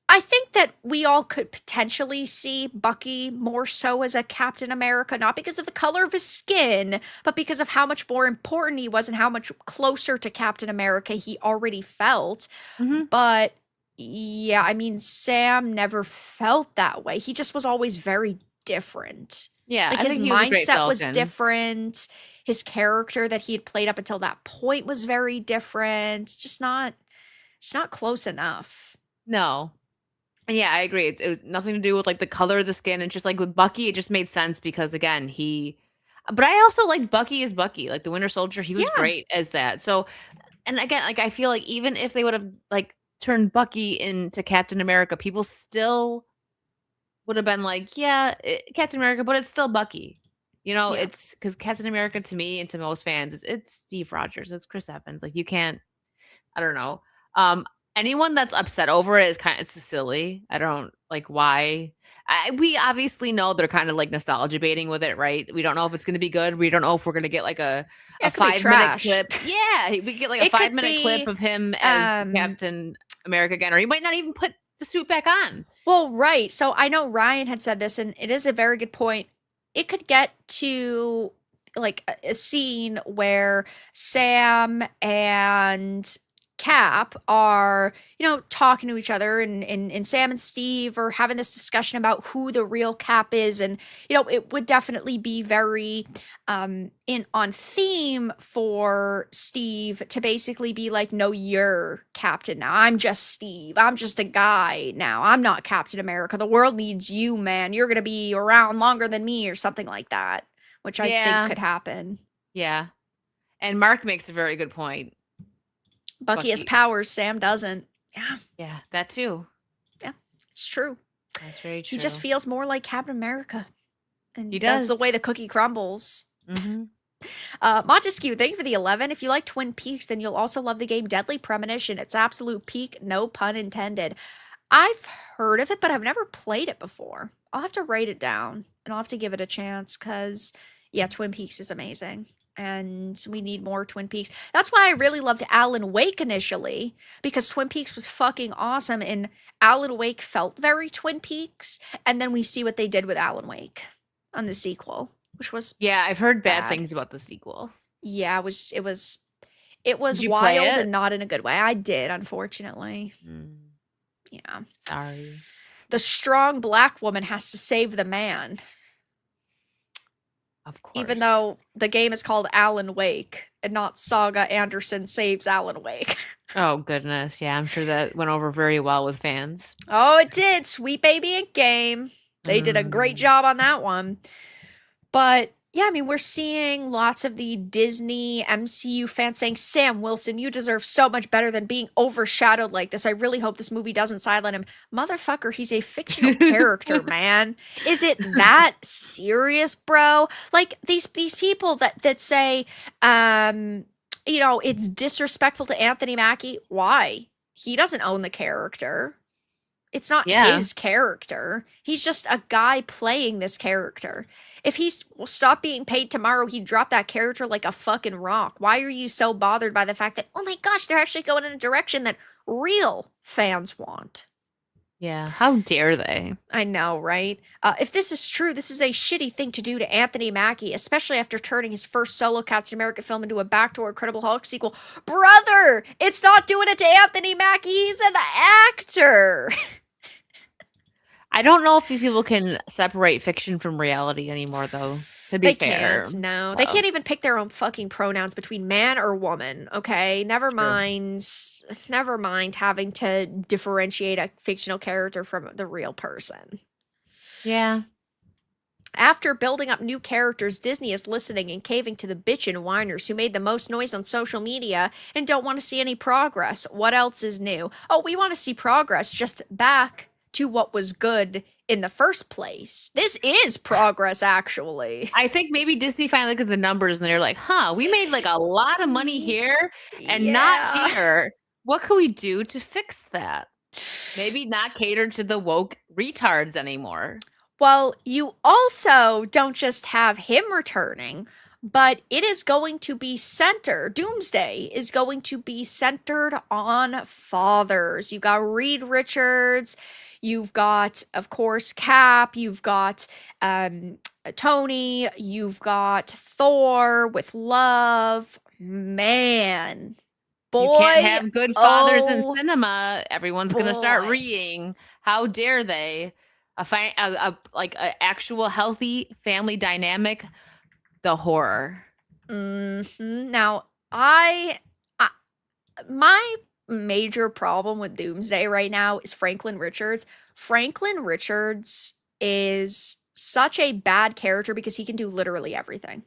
I think that we all could potentially see Bucky more so as a Captain America, not because of the color of his skin, but because of how much more important he was and how much closer to Captain America he already felt. Mhm. But yeah, I mean, Sam never felt that way. He just was always very different. Yeah, Like I his think he was a great mindset was Falcon. different. His character that he had played up until that point was very different. It's not close enough. No. And yeah, I agree. It was nothing to do with like the color of the skin. It's just like with Bucky, it just made sense because again, but I also liked Bucky as Bucky, like the Winter Soldier. He was Yeah. great as that. So, and again, like I feel like even if they would have like turned Bucky into Captain America, people still would have been like, yeah, Captain America, but it's still Bucky. You know, Yeah. it's because Captain America to me and to most fans, it's Steve Rogers, it's Chris Evans. Like you can't I don't know. Um, anyone that's upset over it is it's silly. I don't like why. We obviously know they're kind of like nostalgia baiting with it, right? We don't know if it's going to be good. We don't know if we're going to get like Yeah, a it could be 5 minute trash. clip. Yeah, we get like a It five could minute clip be, of him as um, Captain America again, or he might not even put the suit back on. well, right. So I know Ryan had said this, and it is a very good point. It could get to like a scene where Sam and Cap are, talking to each other, and Sam and Steve are having this discussion about who the real Cap is, and it would definitely be very in on theme for Steve to basically be like, no, you're Captain now. I'm just Steve. I'm just a guy now. I'm not Captain America. The world needs you, man. You're gonna be around longer than me, or something like that, which I think Yeah, could happen. yeah. And Mark makes a very good point. Bucky has Bucky, powers, Sam doesn't. Yeah, yeah, that too. yeah, it's true. That's very He just true. feels more like Captain America. He And that's does. the way the cookie crumbles. Hmm. Montesquieu, thank you for the 11. If you like Twin Peaks, then you'll also love the game Deadly Premonition. It's absolute peak, no pun intended. I've heard of it, but I've never played it before. I'll have to write it down and I'll have to give it a chance because, yeah, Twin Peaks is amazing. and we need more Twin Peaks. That's why I really loved Alan Wake initially, because Twin Peaks was fucking awesome, and Alan Wake felt very Twin Peaks, and then we see what they did with Alan Wake on the sequel, which was Yeah, I've heard bad bad. things about the sequel. Yeah, it was Did you play wild it? and not in a good way. I did, unfortunately. Mm, Yeah. sorry. The strong black woman has to save the man, Of even course. though the game is called Alan Wake and not Saga Anderson Saves Alan Wake. Oh goodness, yeah, I'm sure that went over very well with fans. Oh, it did. Sweet Baby Ink Game. They did a great Mm. job on that one. But yeah, I mean, we're seeing lots of the Disney MCU fans saying, Sam Wilson, you deserve so much better than being overshadowed like this. I really hope this movie doesn't silent him. Motherfucker, he's a fictional character, man. Is it that serious, bro? Like these people that say, it's disrespectful to Anthony Mackie. Why? He doesn't own the character. It's not Yeah. his character. He's just a guy playing this character. If he stopped being paid tomorrow, he'd drop that character like a fucking rock. Why are you so bothered by the fact that, oh my gosh, they're actually going in a direction that real fans want? Yeah. How dare they? I know, right? If this is true, this is a shitty thing to do to Anthony Mackie, especially after turning his first solo Captain America film into a backdoor Incredible Hulk sequel. Brother, it's not doing it to Anthony Mackie. He's an actor. I don't know if these people can separate fiction from reality anymore, though. To be They fair. can't, no. They Well, can't even pick their own fucking pronouns between man or woman, okay? true. Never mind having to differentiate a fictional character from the real person. Yeah. After building up new characters, Disney is listening and caving to the bitch and whiners who made the most noise on social media and don't want to see any progress. What else is new? Oh, we want to see progress, just back to what was good in the first place. This is progress, actually. I think maybe Disney finally looked at the numbers and they're like, huh, we made like a lot of money here and not Yeah. here. What can we do to fix that? Maybe not cater to the woke retards anymore. Well, you also don't just have him returning, but it is going to be centered. Doomsday is going to be centered on fathers. You've got Reed Richards, you've got, of course, Cap, you've got Tony, you've got Thor with love. Man, You can't boy, have good fathers in oh cinema. Everyone's gonna start boy. reading. How dare they? Like a actual healthy family dynamic. The horror. Now, I my major problem with Doomsday right now is Franklin Richards. Franklin Richards is such a bad character because he can do literally everything.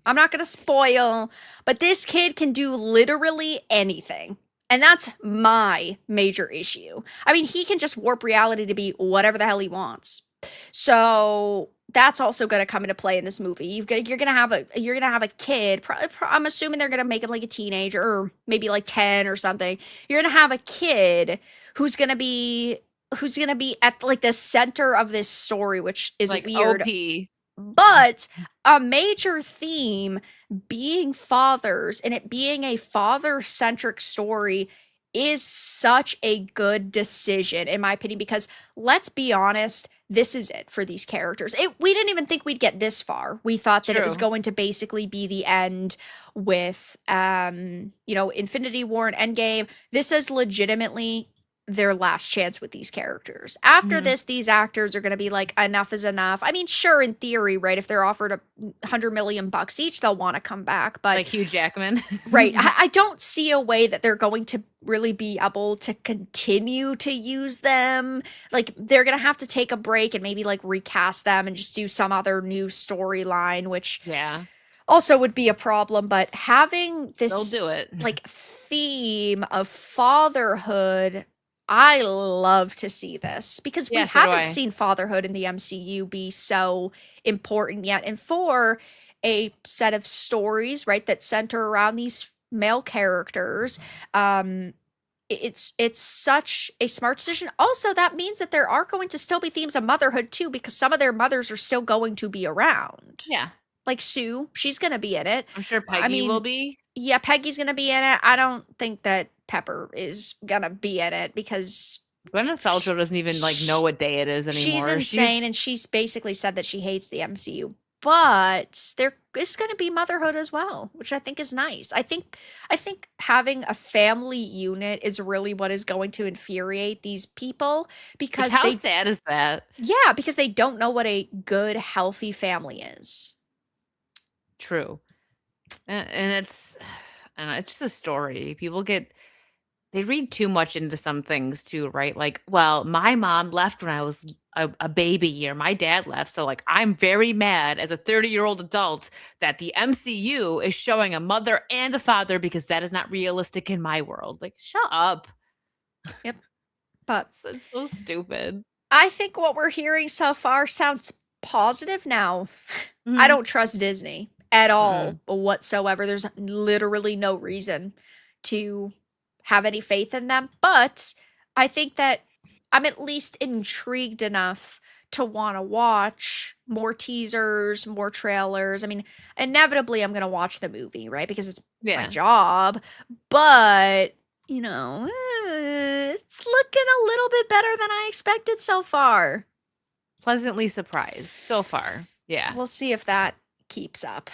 I'm not going to spoil, but this kid can do literally anything. And that's my major issue. I mean, he can just warp reality to be whatever the hell he wants. So that's also going to come into play in this movie. You're gonna have a kid. I'm assuming they're gonna make him like a teenager or maybe like 10 or something. You're gonna have a kid who's gonna be at like the center of this story, which is Like weird. OP. But a major theme being fathers and it being a father centric story is such a good decision, in my opinion, because let's be honest, this is it for these characters. We didn't even think we'd get this far. We thought that it was True. going to basically be the end with, Infinity War and Endgame. This is legitimately their last chance with these characters. After Mhm. this, these actors are going to be like, enough is enough. I mean, sure, in theory, right? If they're offered $100 million each, they'll want to come back. But Like Hugh Jackman. right, I don't see a way that they're going to really be able to continue to use them. Like, they're going to have to take a break and maybe like recast them and just do some other new storyline, which Yeah. also would be a problem. But having They'll this do it. like theme of fatherhood, I love to see this because we Yeah, so do haven't I. seen fatherhood in the MCU be so important yet. And for a set of stories, right, that center around these male characters, it's such a smart decision. Also, that means that there are going to still be themes of motherhood too, because some of their mothers are still going to be around. Yeah. like Sue, she's gonna be in it. I'm sure I Peggy will mean, be. yeah, Peggy's gonna be in it. I don't think that Pepper is gonna be in it because Gwyneth sh Paltrow doesn't even like know sh what day it is she's anymore. insane, She's and she's basically said that she hates the MCU. But there is going to be motherhood as well, which I think is nice. I think having a family unit is really what is going to infuriate these people like, because how they sad is that? yeah, because they don't know what a good healthy family is. True. And it's I don't know, it's just a story. People get they read too much into some things too, right? Like, well, my mom left when I was a baby, or my dad left. So, like, I'm very mad as a 30-year-old adult that the MCU is showing a mother and a father because that is not realistic in my world. Like, shut up. Yep. But It's so stupid. I think what we're hearing so far sounds positive now. I Mhm. don't trust Disney at Mm-mm. all whatsoever. There's literally no reason to have any faith in them, but I think that I'm at least intrigued enough to want to watch more teasers, more trailers. I mean, inevitably I'm going to watch the movie, right? Because it's my Yeah. job, but it's looking a little bit better than I expected so far. Pleasantly surprised so far. Yeah. We'll see if that keeps up.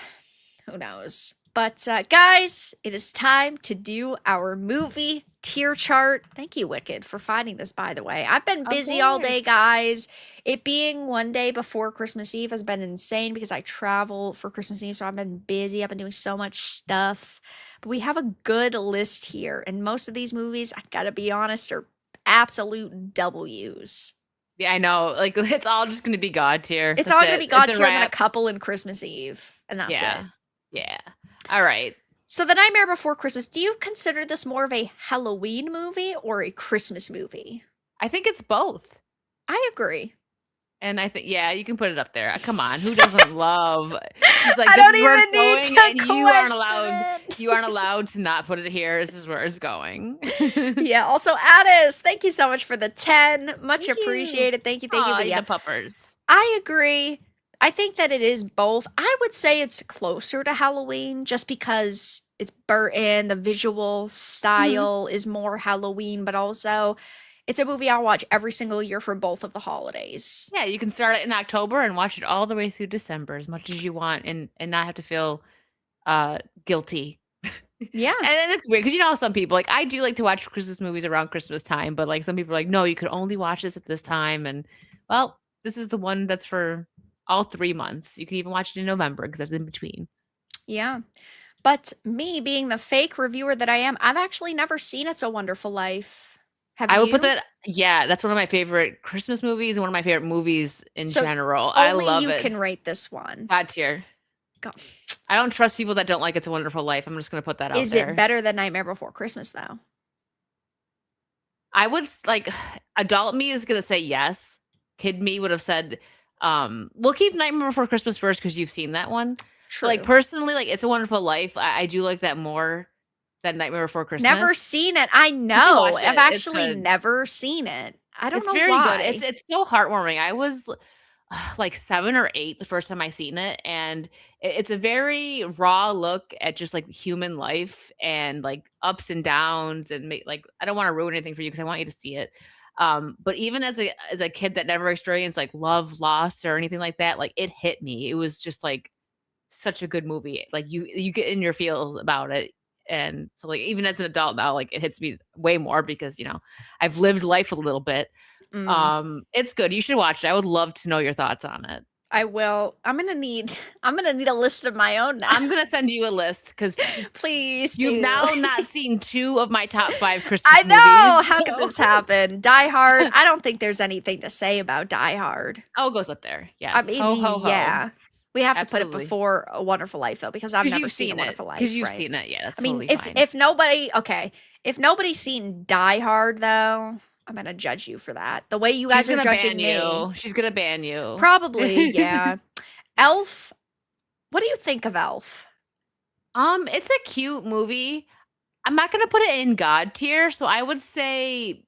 Who knows? But guys, it is time to do our movie tier chart. Thank you, Wicked, for finding this, by the way. I've been Of busy all day, course. guys. It being one day before Christmas Eve has been insane because I travel for Christmas Eve, so I've been busy. I've been doing so much stuff. But we have a good list here, and most of these movies, I gotta be honest, are absolute W's. Yeah, I know. Like, it's all just gonna be God tier. It's all That's gonna be it. It's God a tier and then a wrap. couple in Christmas Eve, and that's it. Yeah. Yeah. All right. So, The Nightmare Before Christmas, do you consider this more of a Halloween movie or a Christmas movie? I think it's both. I agree. And I think, yeah, you can put it up there. Come on, who doesn't love she's like, I "This don't is where it's even need going, to and question you aren't allowed to not put it here. This is where it's going." it. Yeah, also, Addis, thank you so much for the 10. Much Thank you. appreciated. Thank you, thank you. Aw, But the yeah, puppers. I agree. I think that it is both. I would say it's closer to Halloween just because it's Burton, the visual Mhm. style is more Halloween, but also it's a movie I'll watch every single year for both of the holidays. Yeah, you can start it in October and watch it all the way through December as much as you want, and not have to feel, guilty. Yeah. And it's weird because you know how some people like, I do like to watch Christmas movies around Christmas time, but, like, some people are like, "No, you could only watch this at this time," and, well, this is the one that's for all 3 months. You can even watch it in November because that's in between. Yeah. But me being the fake reviewer that I am, I've actually never seen It's a Wonderful Life. Have I would put you? that yeah, that's one of my favorite Christmas movies and one of my favorite movies in So general. I only love you it. can rate this one. God tier. Go. I don't trust people that don't like It's a Wonderful Life. I'm just gonna put that out Is it there. better than Nightmare Before Christmas though? I would like adult me is gonna say yes. Kid me would have said, we'll keep Nightmare Before Christmas first because you've seen that one. But like True. personally, like It's a Wonderful Life, I do like that more than Nightmare Before Never Christmas. seen it. I You should know. watch I've it. It's actually good. never seen it. I don't It's know very good. why. It's so heartwarming. I was like 7 or 8 the first time I seen it, and it's a very raw look at just, like, human life and, like, ups and downs and like, I don't wanna ruin anything for you because I want you to see it. But even as a kid that never experienced, like, love, loss, or anything like that, like, it hit me. It was just, like, such a good movie. Like, you get in your feels about it, and so, like, even as an adult now, like, it hits me way more because, I've lived life a little bit. Mm, It's good. You should watch it. I would love to know your thoughts on it. I will. I'm gonna need a list of my own now. I'm gonna send you a list because Please you've do. now not seen 2 of my top 5 I Christmas know. movies, How could so this happen? Die Hard. I don't think there's anything to say about Die Hard. Oh, it goes up there. I Yes. mean, Ho, ho, ho. yeah. We have to put it Absolutely. before A Wonderful Life though, because I've Because never 'Cause you've seen A seen it. Wonderful Because 'Cause Life, you've right? seen it. Yeah, that's I mean, totally if fine. if nobody okay, if nobody's seen Die Hard though, I'm gonna judge you for that. The way you She's guys are gonna ban judging me. you. She's gonna ban you. Probably, yeah. Elf, what do you think of Elf? It's a cute movie. I'm not gonna put it in God tier, so I would say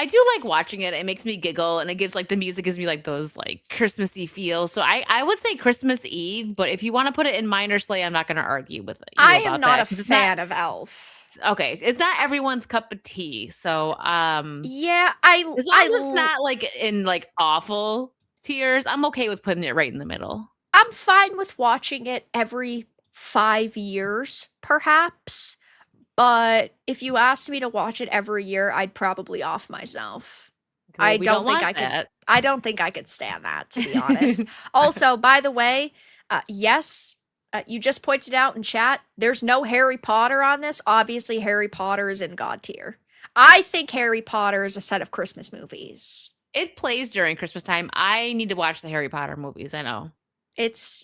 I do like watching it. It makes me giggle, and it gives like the music gives me like those like Christmassy feels. So I would say Christmas Eve, but if you want to put it in minor sleigh, I'm not going to argue with you I am about not a that because it's not fan of Elf. okay. It's not everyone's cup of tea. So Yeah, as long as it's not like in like awful tiers, I'm okay with putting it right in the middle. I'm fine with watching it every 5 years, perhaps. But if you asked me to watch it every year, I'd probably off myself. Well, we don't want that. I don't think I could stand that, to be honest. Also, by the way, yes, you just pointed out in chat, there's no Harry Potter on this. Obviously, Harry Potter is in God tier. I think Harry Potter is a set of Christmas movies. It plays during Christmas time. I need to watch the Harry Potter movies. I know.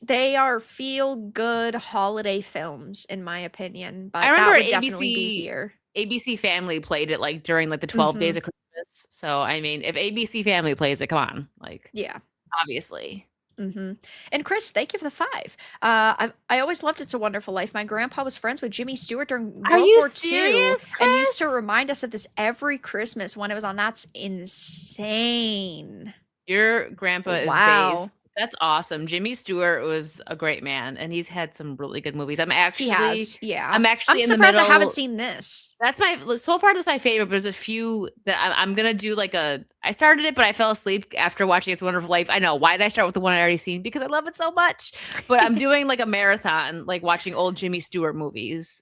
They are feel good holiday films in my opinion, I but that remember would definitely be here. ABC Family played it like during like the 12 days Mhm. of Christmas. So I mean, if ABC Family plays it, come on, like Yeah. obviously. Mhm. And Chris, thank you for the 5. I always loved It's a Wonderful Life. My grandpa was friends with Jimmy Stewart during Are World you War II serious, and used to Chris? remind us of this every Christmas when it was on. That's insane. Your grandpa is Wow. based. That's awesome. Jimmy Stewart was a great man, and he's had some really good movies. He has. Yeah. I'm I'm actually in the surprised I haven't middle. seen this. That's so far that's my favorite, but there's a few that I'm gonna do like I started it, but I fell asleep after watching It's a Wonderful Life. I know. Why did I start with the one I already seen? Because I love it so much. But I'm doing like a marathon, like watching old Jimmy Stewart movies.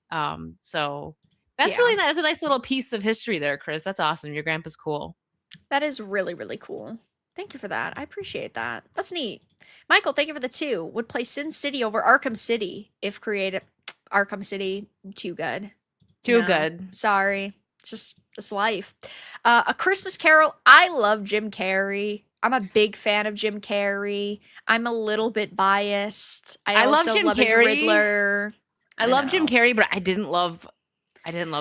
So that's Yeah. really nice. That's a nice little piece of history there, Chris. That's awesome. Your grandpa's cool. That is really, really cool. Thank you for that. I appreciate that. That's neat. Michael, thank you for the 2. Would play Sin City over Arkham City if creative. Arkham City, too good. Too No, good. sorry. It's just, it's life. A Christmas Carol. I love Jim Carrey. I'm a big fan of Jim Carrey. I'm a little bit biased. I love also Jim love his Carrey. Riddler. I love Jim know. Carrey, but I didn't love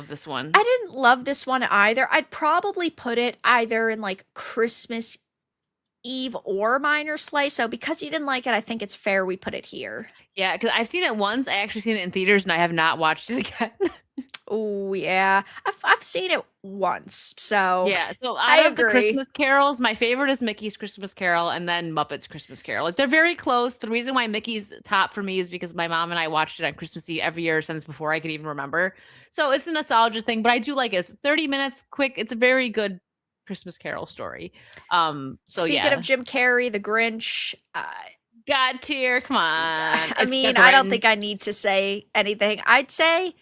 this one. I didn't love this one either. I'd probably put it either in like Christmas Eve or Minor Sleigh. So because you didn't like it, I think it's fair we put it here. Yeah, because I've seen it once. I actually seen it in theaters, and I have not watched it again. Oh yeah, I've seen it once. So Yeah, so I out of the agree. Christmas carols, my favorite is Mickey's Christmas Carol and then Muppet's Christmas Carol. Like they're very close. The reason why Mickey's top for me is because my mom and I watched it on Christmas Eve every year since before I could even remember. So it's a nostalgia thing, but I do like it. It's 30 minutes quick. It's a very good Christmas Carol story. So Speaking yeah. of Jim Carrey, The Grinch. God tier, come on. I mean, I don't think I need to say anything. I'd say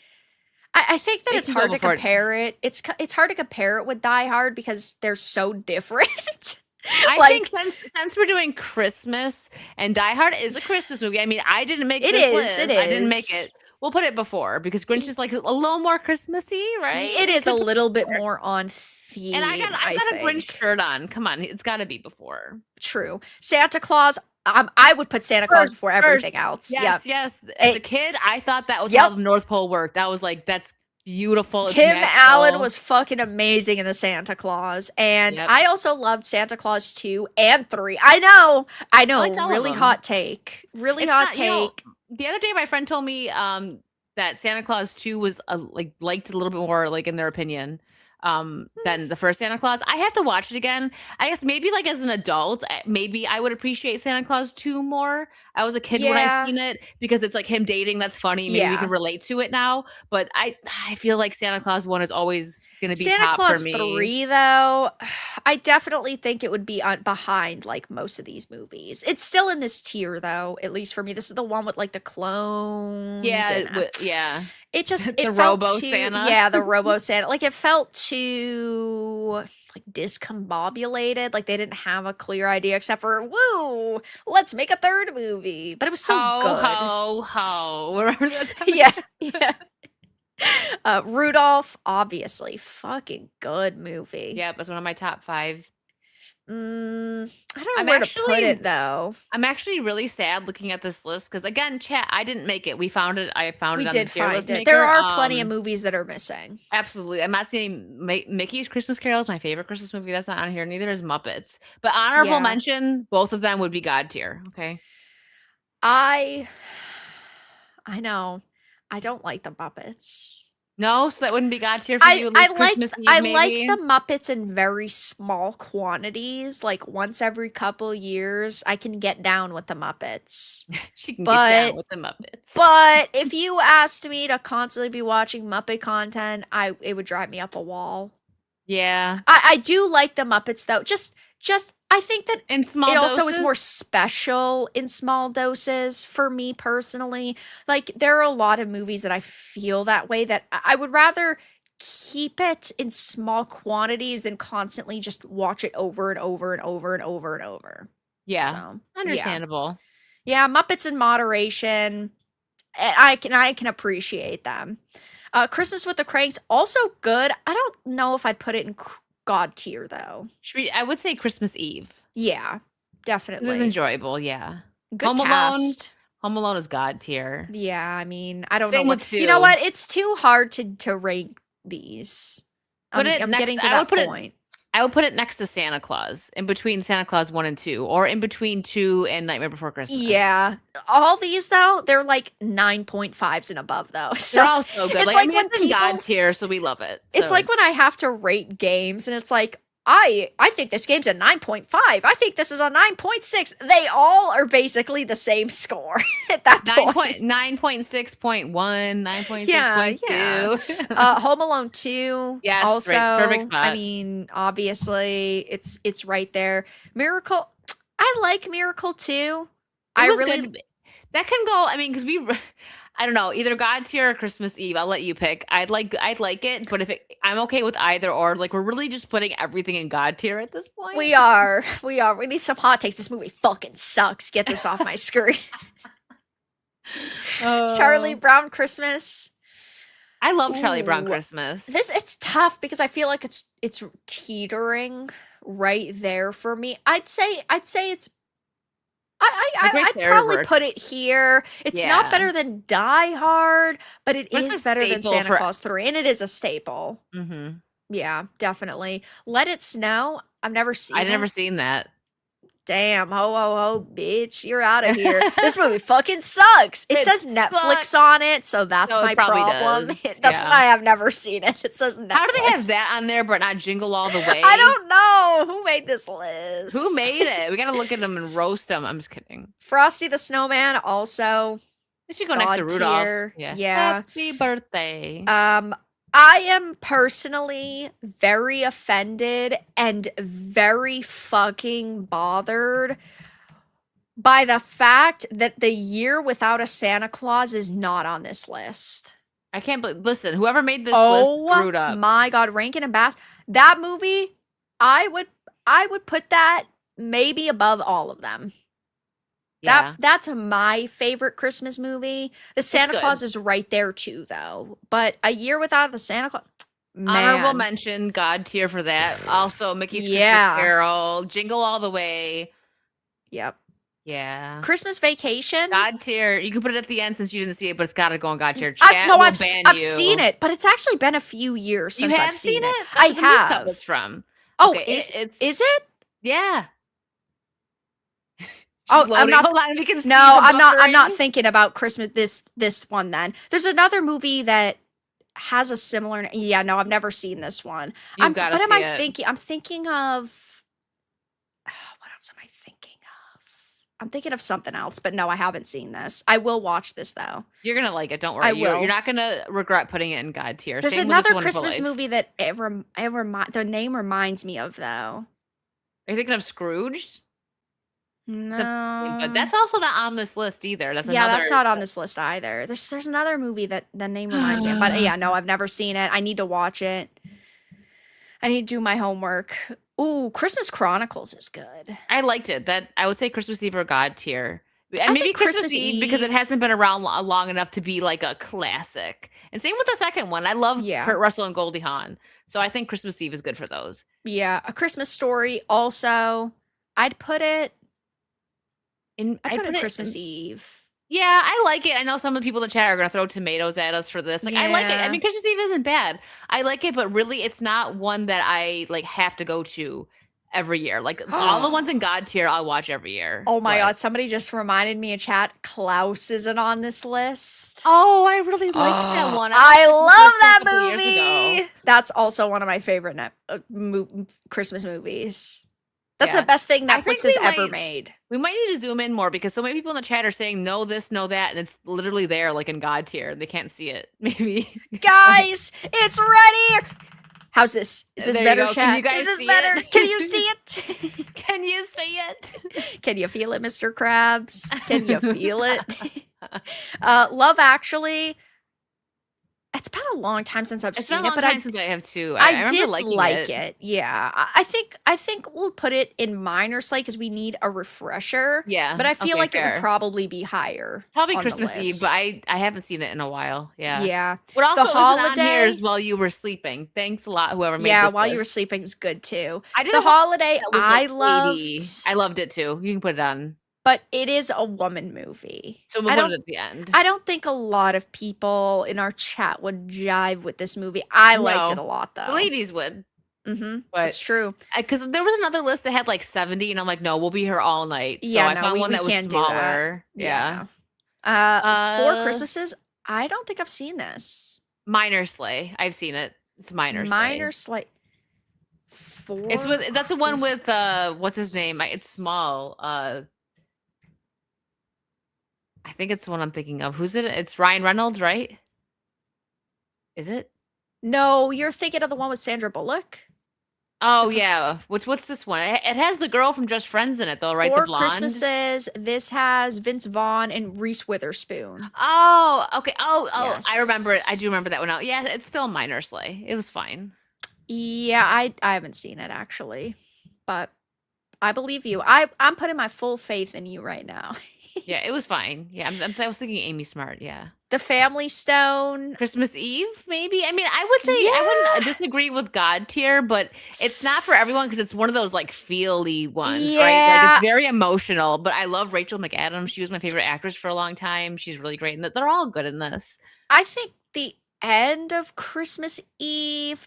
I think that it's hard to compare it. It's hard to compare it with Die Hard because they're so different. I think since we're doing Christmas and Die Hard is a Christmas movie. I mean, I didn't make this list. It is. I didn't make it. We'll put it before because Grinch is like a little more Christmassy, right? It is a little bit more on theme. And I got a Grinch shirt on. Come on, it's got to be before. True. Santa Claus. I would put Santa Claus before everything else. Yes. As a kid, I thought that was how the North Pole worked. That was like, that's beautiful. Tim Allen was fucking amazing in the Santa Claus. And I also loved Santa Claus 2 and 3. I know. Really hot take. Really hot take. You know, the other day, my friend told me that Santa Claus 2 was liked a little bit more, like in their opinion, than the first Santa Claus. I have to watch it again. I guess maybe like as an adult, maybe I would appreciate Santa Claus 2 more. I was a kid when I seen it because it's like him dating. That's funny. Maybe we can relate to it now. But I feel like Santa Claus 1 is always going to be Santa top Claus for me. 3 though, I definitely think it would be behind like most of these movies. It's still in this tier though, at least for me. This is the one with like the clones. Yeah. It just the felt Robo too, Santa. Yeah, the Robo Santa. Like it felt too like discombobulated. Like they didn't have a clear idea except for woo, let's make a third movie. But it was so good. Remember that? Yeah. Rudolph, obviously, fucking good movie. Yeah, it was one of my top 5. I don't know where to put it though. I'm actually really sad looking at this list because again, chat, I didn't make it. We found it. I found it. We did find it. There are plenty of movies that are missing. Absolutely. I'm not saying Mickey's Christmas Carol is my favorite Christmas movie. That's not on here. Neither is Muppets. But honorable mention, both of them would be God tier. Okay. I know. I don't like the Muppets. No, so that wouldn't be God tier for you, at least Christmas Eve, I like maybe? the Muppets in very small quantities, like once every couple years I can get down with the Muppets. She can get down But with the Muppets. if you asked me to constantly be watching Muppet content, I it would drive me up a wall. Yeah. I do like the Muppets though. Just I think that In it small also is doses? more special in small doses for me personally. Like there are a lot of movies that I feel that way that I would rather keep it in small quantities than constantly just watch it over and over and over and over and over. Yeah. So, yeah. Understandable. Yeah, Muppets in moderation. I can appreciate them. Christmas with the Cranks also good. I don't know if I'd put it in God tier though. I would say Christmas Eve. Yeah, This is definitely. enjoyable, yeah. Good Home Alone cast. Home Alone is God tier. Yeah, I mean, I don't know Same with what. You know 2. what? It's too hard to rank these. Put it I'm next getting to that point. I would put it next to Santa Claus, in between Santa Claus 1 and 2, or in between 2 and Nightmare Before Christmas. Yeah. All these though, they're like 9.5s and above though. So They're all so good. it's Like, I like mean, when it's in God people tier, so we love it. it's So like when I have to rate games and it's like I think this game's a 9.5. I think this is a 9.6. They all are basically the same score at that 9 point. 9.6.1, Yeah, yeah. 9.6.2. Home Alone 2 Yes, also, right. Perfect I spot. mean, obviously it's right there. Miracle, I like Miracle 2. It I was really good. That can go, I mean, because I don't know, either God tier or Christmas Eve. I'll let you pick. I'd like it, but I'm okay with either or. Like, we're really just putting everything in God tier at this point. we are. We are. We need some hot takes. This movie fucking sucks. Get this off my screen. Charlie Oh. Brown Christmas. I love Charlie Brown Ooh. Christmas. It's tough because I feel like it's teetering right there for me. I'd say it's Great I'd probably put it Fireworks. here. It's not Yeah. better than Die Hard, but it But it's is a better than staple Santa for Claus 3, and it is a staple. Mhm. Yeah, definitely. Let It Snow. I've never seen I've never it. seen that. Damn, ho ho ho, bitch, you're out of here. This movie fucking sucks. It It says Netflix sucks. on it, so that's So it my probably problem. does, That's yeah. why I've never seen it. It says Netflix. How do they have that on there but not Jingle All the Way? I don't know who made this list. Who made it? We gotta look at them and roast them. I'm just kidding. Frosty the Snowman also. They should go next to God Rudolph. tier. Yeah. Yeah. Happy birthday. I am personally very offended and very fucking bothered by the fact that The Year Without a Santa Claus is not on this list. I can't believe. Listen, whoever made this list screwed up. My God, Rankin and Bass. That movie, I would put that maybe above all of them. Yeah. That's my favorite Christmas movie. The Santa good. Claus is right there too, though. But A Year Without the Santa Claus, Honorable man. mention, God tier for that. Also, Mickey's Yeah. Christmas Carol, Jingle All the Way. Yep. Yeah. Christmas Vacation. God tier. You can put it at the end since you didn't see it, but it's got to go on God tier. I've you. seen it, but it's actually been a few years You since have I've seen it. That's I what the news cut have. was from. Oh, Okay, is it? Yeah. Oh, She's I'm loading. not. Hold on, we can see No, the I'm not buffering. thinking about Christmas. This one. Then there's another movie that has a similar. Yeah, no, I've never seen this one. You've got to What am see I it. thinking? I'm thinking of. What else am I thinking of? I'm thinking of something else, but no, I haven't seen this. I will watch this though. You're gonna like it. Don't worry. I You're will. not gonna regret putting it in God tier. There's Same with It's a another Wonderful Christmas Life. movie that the name reminds me of though. Are you thinking of Scrooge? No, But that's also not on this list either. That's yeah, another. that's not on this list either. There's another movie that the name reminds me of, but yeah, no, I've never seen it. I need to watch it. I need to do my homework. Ooh, Christmas Chronicles is good. I liked it. That I would say Christmas Eve or God tier. I And maybe think Christmas Christmas Eve because it Eve- hasn't been around long enough to be like a classic. And same with the second one. I love Yeah. Kurt Russell and Goldie Hawn. So I think Christmas Eve is good for those. Yeah, A Christmas Story also. I'd put it I put put it it Christmas Eve. Yeah, I like it. I know some of the people in the chat are gonna throw tomatoes at us for this. Like, I like it. I Yeah. mean, Christmas Eve isn't bad. I like it, but really, it's not one that I like have to go to every year. Like all the ones in God tier, I'll watch every year. Oh my What? God, somebody just reminded me in chat, Klaus isn't on this list. Oh, I really liked that Oh, one. I I watched it for the first time a love couple that years ago. movie. That's also one of my favorite Christmas movies. That's the Yeah. best thing I think Netflix has ever made. we might need to zoom in more because so many people in the chat are saying know this, know that, and it's literally there like in God tier. They can't see it. Maybe. Like, Guys, it's ready. How's this? Is this there you better, go. Can chat? you guys Is this see better? it? Can you see it? Can you see it? Can you feel it, Mr. Krabs? Can you feel it? Love Actually. It's been a long time since I've It's been a seen it, long but time since I have too. I I remember did liking like it. it. Yeah. I think we'll put it in minor slate because we need a refresher. Yeah. But I feel Okay, like it would fair. probably be higher Probably on the Christmas Eve, but list. I haven't seen it in a while. Yeah. Yeah. What The also isn't on here Holiday. is While You Were Sleeping. Thanks a lot, whoever made Yeah, this While You Were list. Sleeping is good too. I The didn't watch Holiday that was like I loved, 80. I loved it too. You can put it on. but it is a woman movie. So we'll I put it don't at the end. I don't think a lot of people in our chat would jive with this movie. I liked it a No. lot The though. ladies would, That's but true. because there was another list that had like 70, and I'm like, no, we'll be here all night. So Yeah, I no, found one we that was can't do that. smaller. Yeah, Yeah. no. Four Uh, Christmases. I don't think I've seen this. Minor Sleigh. I've seen it. It's Minor Minor Sleigh. Slight. It's Four with that's the one with Christmas. what's his name? It's small. I think it's the one I'm thinking of. Who's it? It's Ryan Reynolds, right? Is it? No, you're thinking of the one with Sandra Bullock. Oh The yeah. What's this one? It has the girl from Just Friends in it though, right? The Four blonde. Christmases. This has Vince Vaughn and Reese Witherspoon. Oh, okay. Oh, I remember it. I do remember Yes. that one now. Yeah, it's still Minor Sleigh. It was fine. Yeah, I haven't seen it actually, but I believe you. I'm putting my full faith in you right now. Yeah, it was fine. Yeah, I was thinking Amy Smart. Yeah. The Family Stone. Christmas Eve, maybe. I mean, I would say I Yeah. wouldn't disagree with God tier, but it's not for everyone because it's one of those like feely ones, right? Like it's Yeah. very emotional. But I love Rachel McAdams. She was my favorite actress for a long time. She's really great, and they're all good in this. I think the end of Christmas Eve,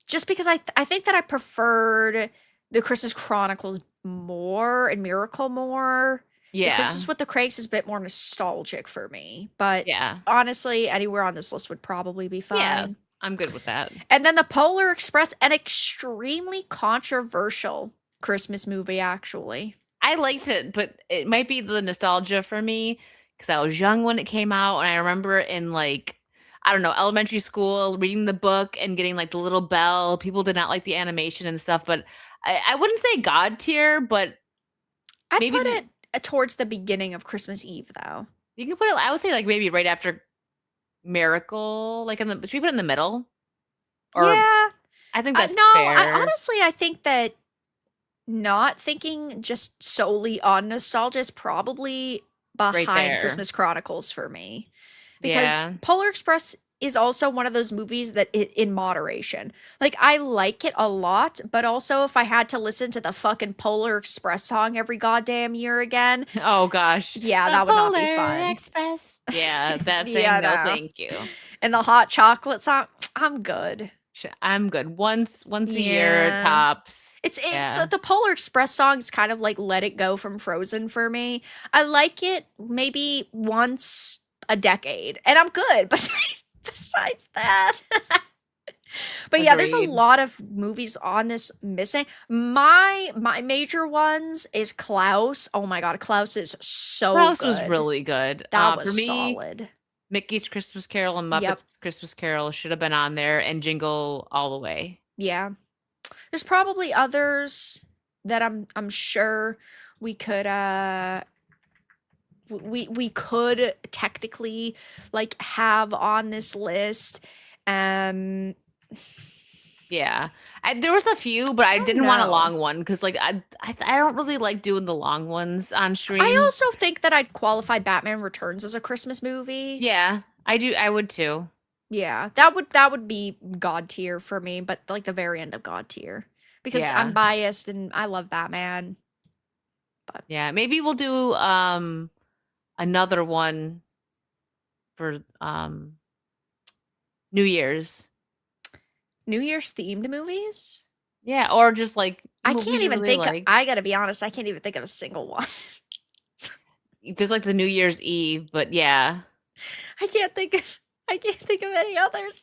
just because I think that I preferred the Christmas Chronicles more and Miracle more. The Yeah, Christmas with the Cranks is a bit more nostalgic for me, but yeah, honestly, anywhere on this list would probably be yeah. fine. I'm good with that. And then the Polar Express, an extremely controversial Christmas movie, actually. I liked it, but it might be the nostalgia for me because I was young when it came out, and I remember in like I don't know elementary school reading the book and getting like the little bell. People did not like the animation and stuff, but I wouldn't say God tier, but I maybe put it towards the beginning of Christmas Eve, though. you can put it. I would say like maybe right after Miracle, like in the should we put it in the middle? Or Yeah. I think that's No, I fair. honestly I think that not thinking just solely on nostalgia is probably Right behind there. Christmas Chronicles for me. Because Yeah. Polar Express is also one of those movies that in moderation. Like I like it a lot, but also if I had to listen to the fucking Polar Express song every goddamn year again, Oh gosh. yeah, The that would not be Polar fun. Express. Yeah, that Yeah, thing. No, no. thank you. And the hot chocolate song, I'm good. I'm good. Once a year Yeah. tops. It's Yeah. the Polar Express song is kind of like Let It Go from Frozen for me. I like it maybe once a decade, and I'm good. Besides that, but yeah, there's a Agreed. lot of movies on this missing. My major ones is Klaus. Oh my god, Klaus is so Klaus was good. really good. That For was me, solid. Mickey's Christmas Carol and Yep. Muppet's Christmas Carol should have been on there, and Jingle All the Way. Yeah. There's probably others that I'm sure we could we could technically like have on this list. Um Yeah. There was a few, but I don't didn't want a know. long one because like I don't really like doing the long ones on I streams. also think that I'd qualify Batman Returns as a Christmas movie. Yeah, I do. I would too. Yeah, that would be God tier for me, but like the very end of God tier because Yeah. I'm biased and I love Batman. Yeah, maybe we'll do another one for New Year's. New Year's themed movies? Yeah, or just like I movies can't you even really think I liked. gotta be honest, I can't even think of a single one. There's like the New Year's Eve, but yeah. I can't think of any others.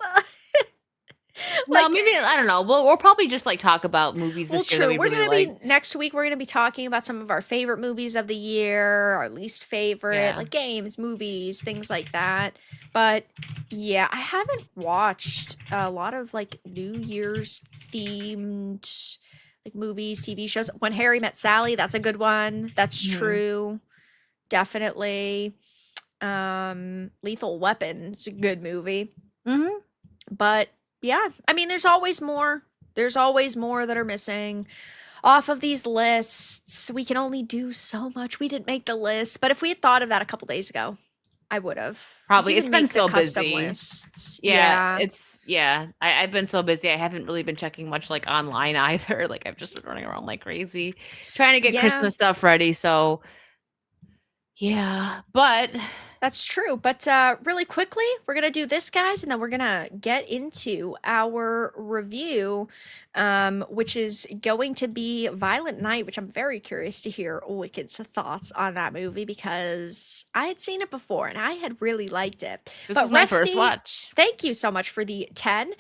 No, Like, maybe I don't know. We'll probably just like talk about movies well, this year that true. we We're really gonna be liked. next week. We're gonna be talking about some of our favorite movies of the year, our least favorite, Yeah. like games, movies, things like that. But yeah, I haven't watched a lot of like New Year's themed like movies, TV shows. When Harry Met Sally, that's a good one. That's Mhm. true. Definitely. Lethal Weapon's a good movie. Mhm. But yeah, I mean, there's always more. There's always more that are missing off of these lists. We can only do so much. We didn't make the list, but if we had thought of that a couple days ago, I would have. Because you Probably. It's can been make the so custom busy. lists. Yeah, Yeah. I've been so busy. I haven't really been checking much like online either. Like I've just been running around like crazy trying to get Yeah. Christmas stuff ready. So, yeah, but That's true. But really quickly, we're going to do this, guys, and then we're going to get into our review, which is going to be Violent Night, which I'm very curious to hear Wicked's thoughts on that movie because I had seen it before and I had really liked it. this is But my first Rusty, watch. thank you so much for the 10.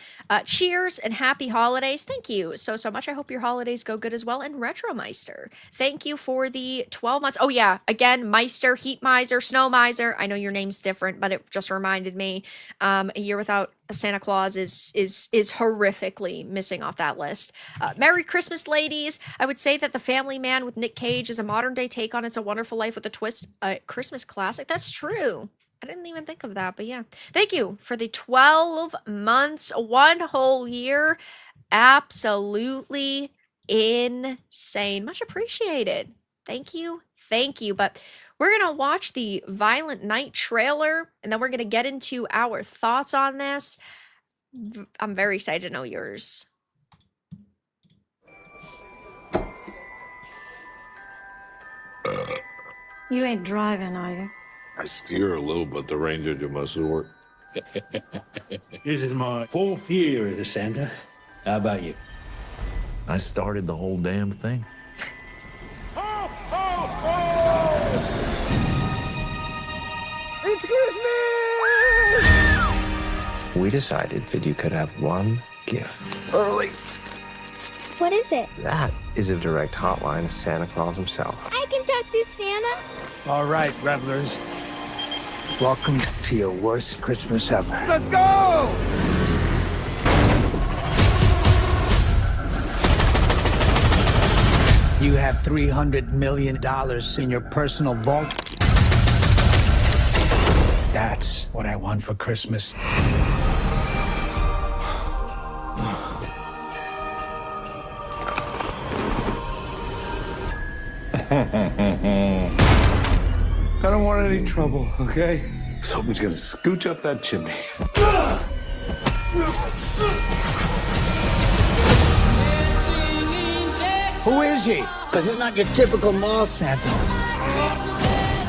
Cheers and happy holidays. Thank you so much. I hope your holidays go good as well. And Retromeister, thank you for the 12 months. Oh, yeah. Again, Meister, Heat Miser, Snow Miser. I know your name's different, but it just reminded me a year without a Santa Claus is horrifically missing off that list. Merry Christmas, ladies. I would say that The Family Man with Nick Cage is a modern day take on It's a Wonderful Life with a twist. A Christmas classic. That's true. I didn't even think of that, but yeah. Thank you for the 12 months, one whole year. Absolutely insane. Much appreciated. Thank you. Thank you. But we're going to watch the Violent Night trailer and then we're going to get into our thoughts on this. I'm very excited to know yours. You ain't driving, are you? I steer a little, but the ranger do most of the work. This is my 4th year as a Santa. How about you? I started the whole damn thing. It's Christmas! We decided that you could have one gift. Early. What is it? That is a direct hotline to Santa Claus himself. I can talk to Santa. All right, revelers. Welcome to your worst Christmas ever. Let's go! You have $300 million in your personal vault. That's what I want for Christmas. I don't want any trouble, okay? Someone's gonna scooch up that chimney. Who is he? Because he's not your typical mall Santa.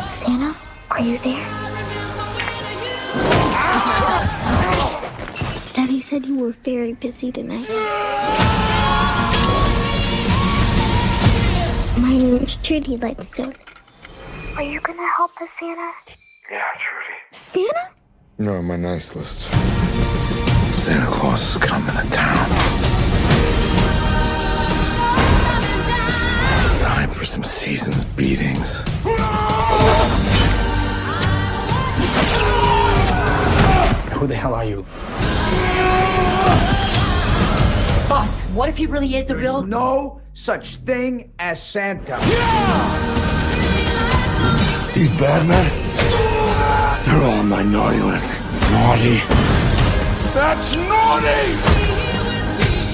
Santa, are you there? Daddy said you were very busy tonight. My name's Trudy Lightstone. Are you gonna help us, Santa? Yeah, Trudy. Santa? You're on my nice list. Santa Claus is coming to town. Time for some season's beatings. Who the hell are you? Boss, what if he really is the real? No such thing as Santa. These bad men, they're all on my naughty list. Naughty. That's naughty!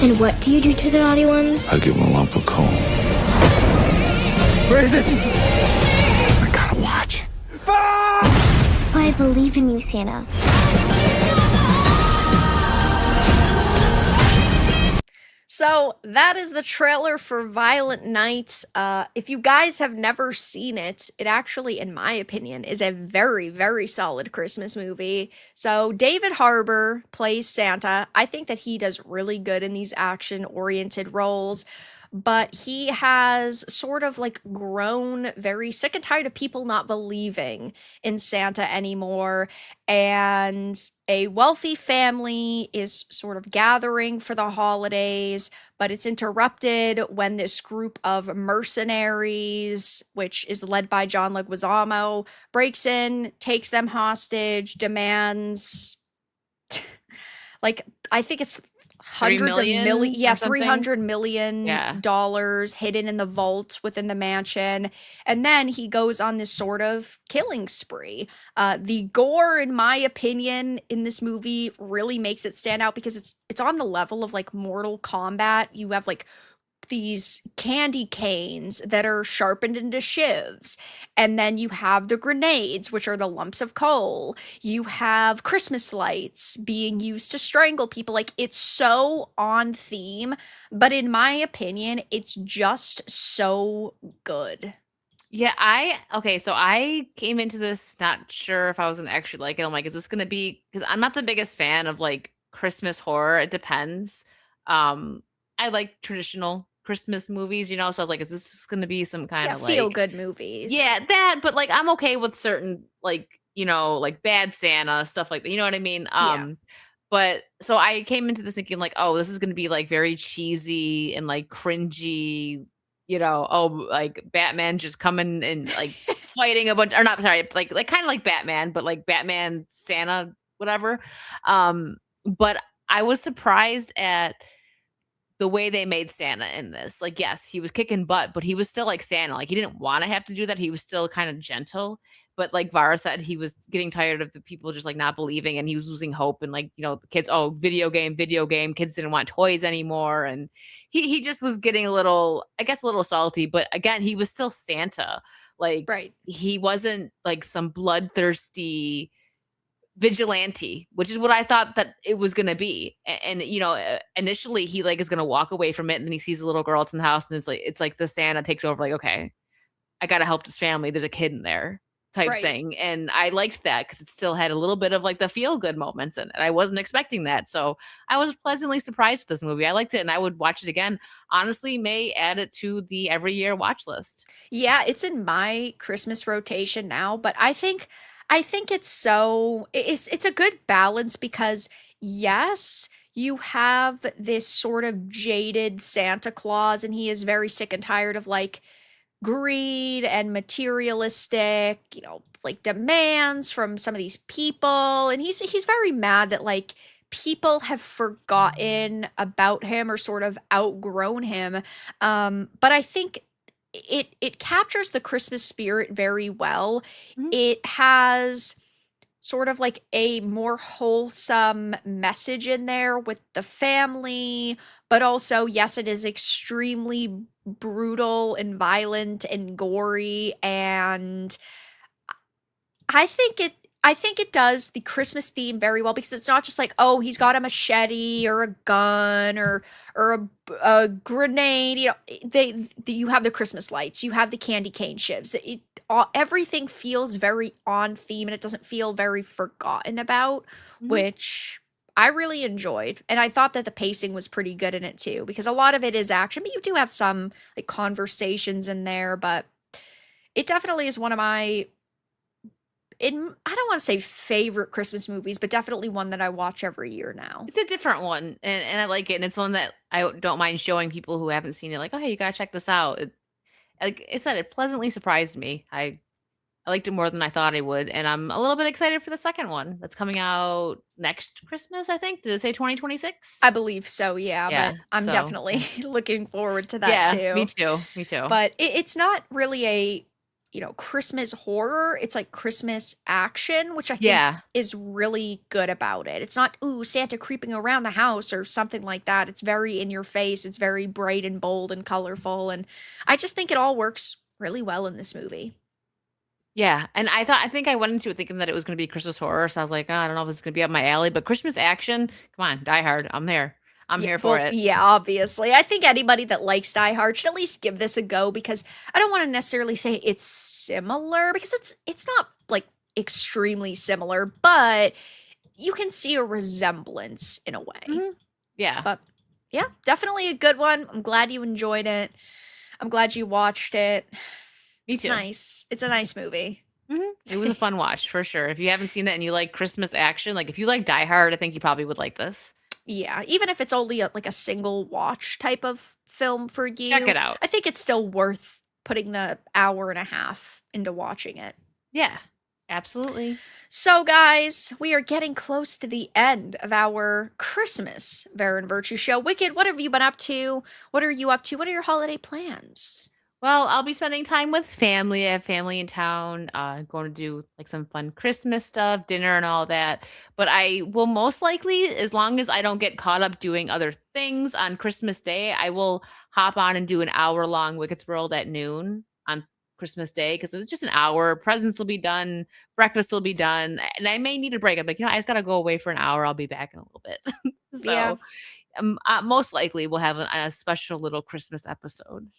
And what do you do to the naughty ones? I give them a lump of coal. Where is it? I gotta watch. I believe in you, Santa. So that is the trailer for Violent Night. If you guys have never seen it, it actually, in my opinion, is a very, very solid Christmas movie. So David Harbour plays Santa. I think that he does really good in these action-oriented roles. But he has sort of like grown very sick and tired of people not believing in Santa anymore. And a wealthy family is sort of gathering for the holidays, but it's interrupted when this group of mercenaries, which is led by John Leguizamo, breaks in, takes them hostage, demands like I think it's $3 hundreds of million yeah, or something? 300 million Yeah. dollars hidden in the vault within the mansion. And then he goes on this sort of killing spree. The gore, in my opinion, in this movie really makes it stand out because it's on the level of like Mortal Kombat. You have like these candy canes that are sharpened into shivs. And then you have the grenades, which are the lumps of coal. You have Christmas lights being used to strangle people. Like, it's so on theme, but in my opinion, it's just so good. Yeah, so I came into this not sure if I was gonna actually like it. I'm like, is this gonna be, because I'm not the biggest fan of like Christmas horror. It depends. I like traditional Christmas movies, so I was like, is this just gonna be some kind Yeah, of feel like, good movies. yeah, that, but like I'm okay with certain like, like Bad Santa, stuff like that. You know what I mean? Yeah. But so I came into this thinking like, oh, this is gonna be like very cheesy and like cringy, oh, like Batman just coming and like fighting a bunch, or not, sorry, like kind of like Batman, but like Batman, Santa, whatever. But I was surprised at the way they made Santa in this. Like, yes, he was kicking butt, but he was still like Santa. Like, he didn't want to have to do that. He was still kind of gentle. But like Vara said, he was getting tired of the people just like not believing, and he was losing hope. And like, the kids, oh, video game, video game. Kids didn't want toys anymore. And he just was getting a little, I guess, a little salty. But again, he was still Santa. Like, Right. he wasn't like some bloodthirsty vigilante, which is what I thought that it was gonna be. And initially he like is gonna walk away from it, and then he sees a little girl that's in the house, and it's like the Santa takes over, like, okay, I gotta help this family. There's a kid in there, type Right. thing. And I liked that because it still had a little bit of like the feel good moments in it. I wasn't expecting that. So I was pleasantly surprised with this movie. I liked it and I would watch it again. Honestly, may add it to the every year watch list. Yeah, it's in my Christmas rotation now, but I think it's a good balance because yes, you have this sort of jaded Santa Claus and he is very sick and tired of like greed and materialistic, like demands from some of these people, and he's very mad that like people have forgotten about him or sort of outgrown him. But I think it captures the Christmas spirit very well. Mhm. It has sort of like a more wholesome message in there with the family, but also, yes, it is extremely brutal and violent and gory, and I think it I think it does the Christmas theme very well because it's not just like, oh, he's got a machete or a gun or a grenade. You have the Christmas lights, you have the candy cane shivs. Everything feels very on theme and it doesn't feel very forgotten about, Mhm. which I really enjoyed. And I thought that the pacing was pretty good in it too because a lot of it is action, but you do have some like conversations in there, but it definitely is one of my I don't want to say favorite Christmas movies, but definitely one that I watch every year now. It's a different one, and I like it, and it's one that I don't mind showing people who haven't seen it, like, "Oh, hey, you gotta check this out." Like I said, it pleasantly surprised me. I liked it more than I thought I would, and I'm a little bit excited for the second one that's coming out next Christmas, I think. Did it say 2026? I believe so, yeah, Yeah, but I'm so, definitely yeah. looking forward to that Yeah, me too. too, me too. But it's not really a, Christmas horror. It's like Christmas action, which I think Yeah. is really good about it. It's not, ooh, Santa creeping around the house or something like that. It's very in your face. It's very bright and bold and colorful. And I just think it all works really well in this movie. Yeah, and I think I went into it thinking that it was gonna be Christmas horror, so I was like, "Oh, I don't know if this is gonna be up my alley," but Christmas action, come on, Die Hard, I'm there. I'm Yeah, here for it. Yeah, obviously. I think anybody that likes Die Hard should at least give this a go, because I don't want to necessarily say it's similar, because it's not like extremely similar, but you can see a resemblance in a way. Mhm. Yeah. But yeah, definitely a good one. I'm glad you enjoyed it. I'm glad you watched it. Me It's too. nice. It's a nice movie. It was a fun watch for sure. If you haven't seen it and you like Christmas action, like if you like Die Hard, I think you probably would like this. Yeah, even if it's only like a single watch type of film for you, Check it out. I think it's still worth putting the hour and a half into watching it. Yeah, absolutely. So, guys, we are getting close to the end of our Christmas Vara and Virtue show. Wicked, what have you been up to? What are you up to? What are your holiday plans? Well, I'll be spending time with family. I have family in town, going to do like some fun Christmas stuff, dinner and all that. But I will most likely, as long as I don't get caught up doing other things on Christmas Day, I will hop on and do an hour-long Wicked's World at noon on Christmas Day, because it's just an hour. Presents will be done, breakfast will be done, and I may need a break. I'm like, I just gotta go away for an hour. I'll be back in a little bit. Yeah. So most likely we'll have a special little Christmas episode.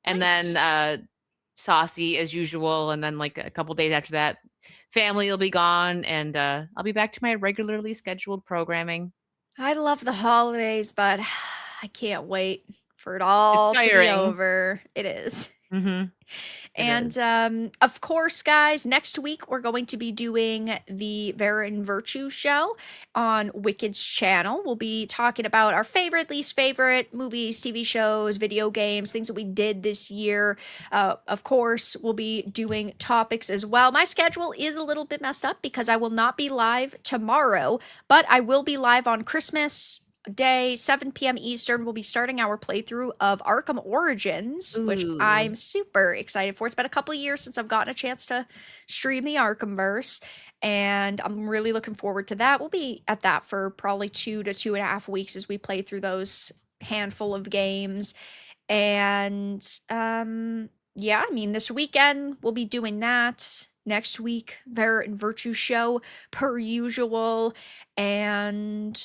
And Nice. then Saucy as usual, and then like a couple days after that, family will be gone, and I'll be back to my regularly scheduled programming. I love the holidays, but I can't wait for it all to be tiring. over. It is. Mm-hmm. And of course, guys, next week we're going to be doing the Vara and Virtue show on Wicked's channel. We'll be talking about our favorite, least favorite movies, TV shows, video games, things that we did this year. Of course, we'll be doing topics as well. My schedule is a little bit messed up because I will not be live tomorrow, but I will be live on Christmas Day, 7 p.m. Eastern. We'll be starting our playthrough of Arkham Origins, which Ooh. I'm super excited for. It's been a couple years since I've gotten a chance to stream the Arkhamverse, and I'm really looking forward to that. We'll be at that for probably 2 to 2.5 weeks as we play through those handful of games. And yeah, I mean, this weekend we'll be doing that. Next week, Vara and Virtue show per usual. And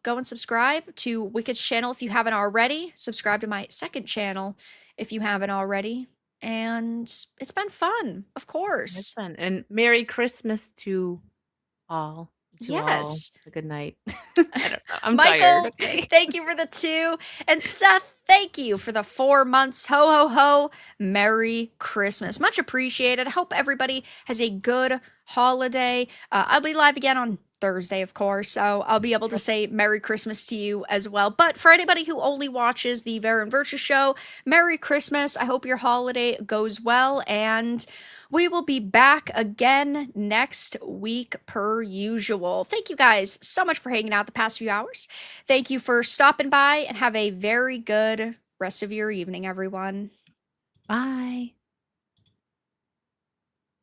go and subscribe to Wicked's channel if you haven't already. Subscribe to my second channel if you haven't already. And it's been fun, of It's course. fun. And Merry Christmas to all. To Yes. all. Good night. I don't know. I'm Michael, tired. Okay. thank you for the 2. And Seth, thank you for the 4 months. Ho, ho, ho. Merry Christmas. Much appreciated. I hope everybody has a good holiday. I'll be live again on Thursday, of course, so I'll be able to say Merry Christmas to you as well. But for anybody who only watches the Vara and Virtue show, Merry Christmas. I hope your holiday goes well, and we will be back again next week per usual. Thank you guys so much for hanging out the past few hours. Thank you for stopping by, and have a very good rest of your evening, everyone. Bye.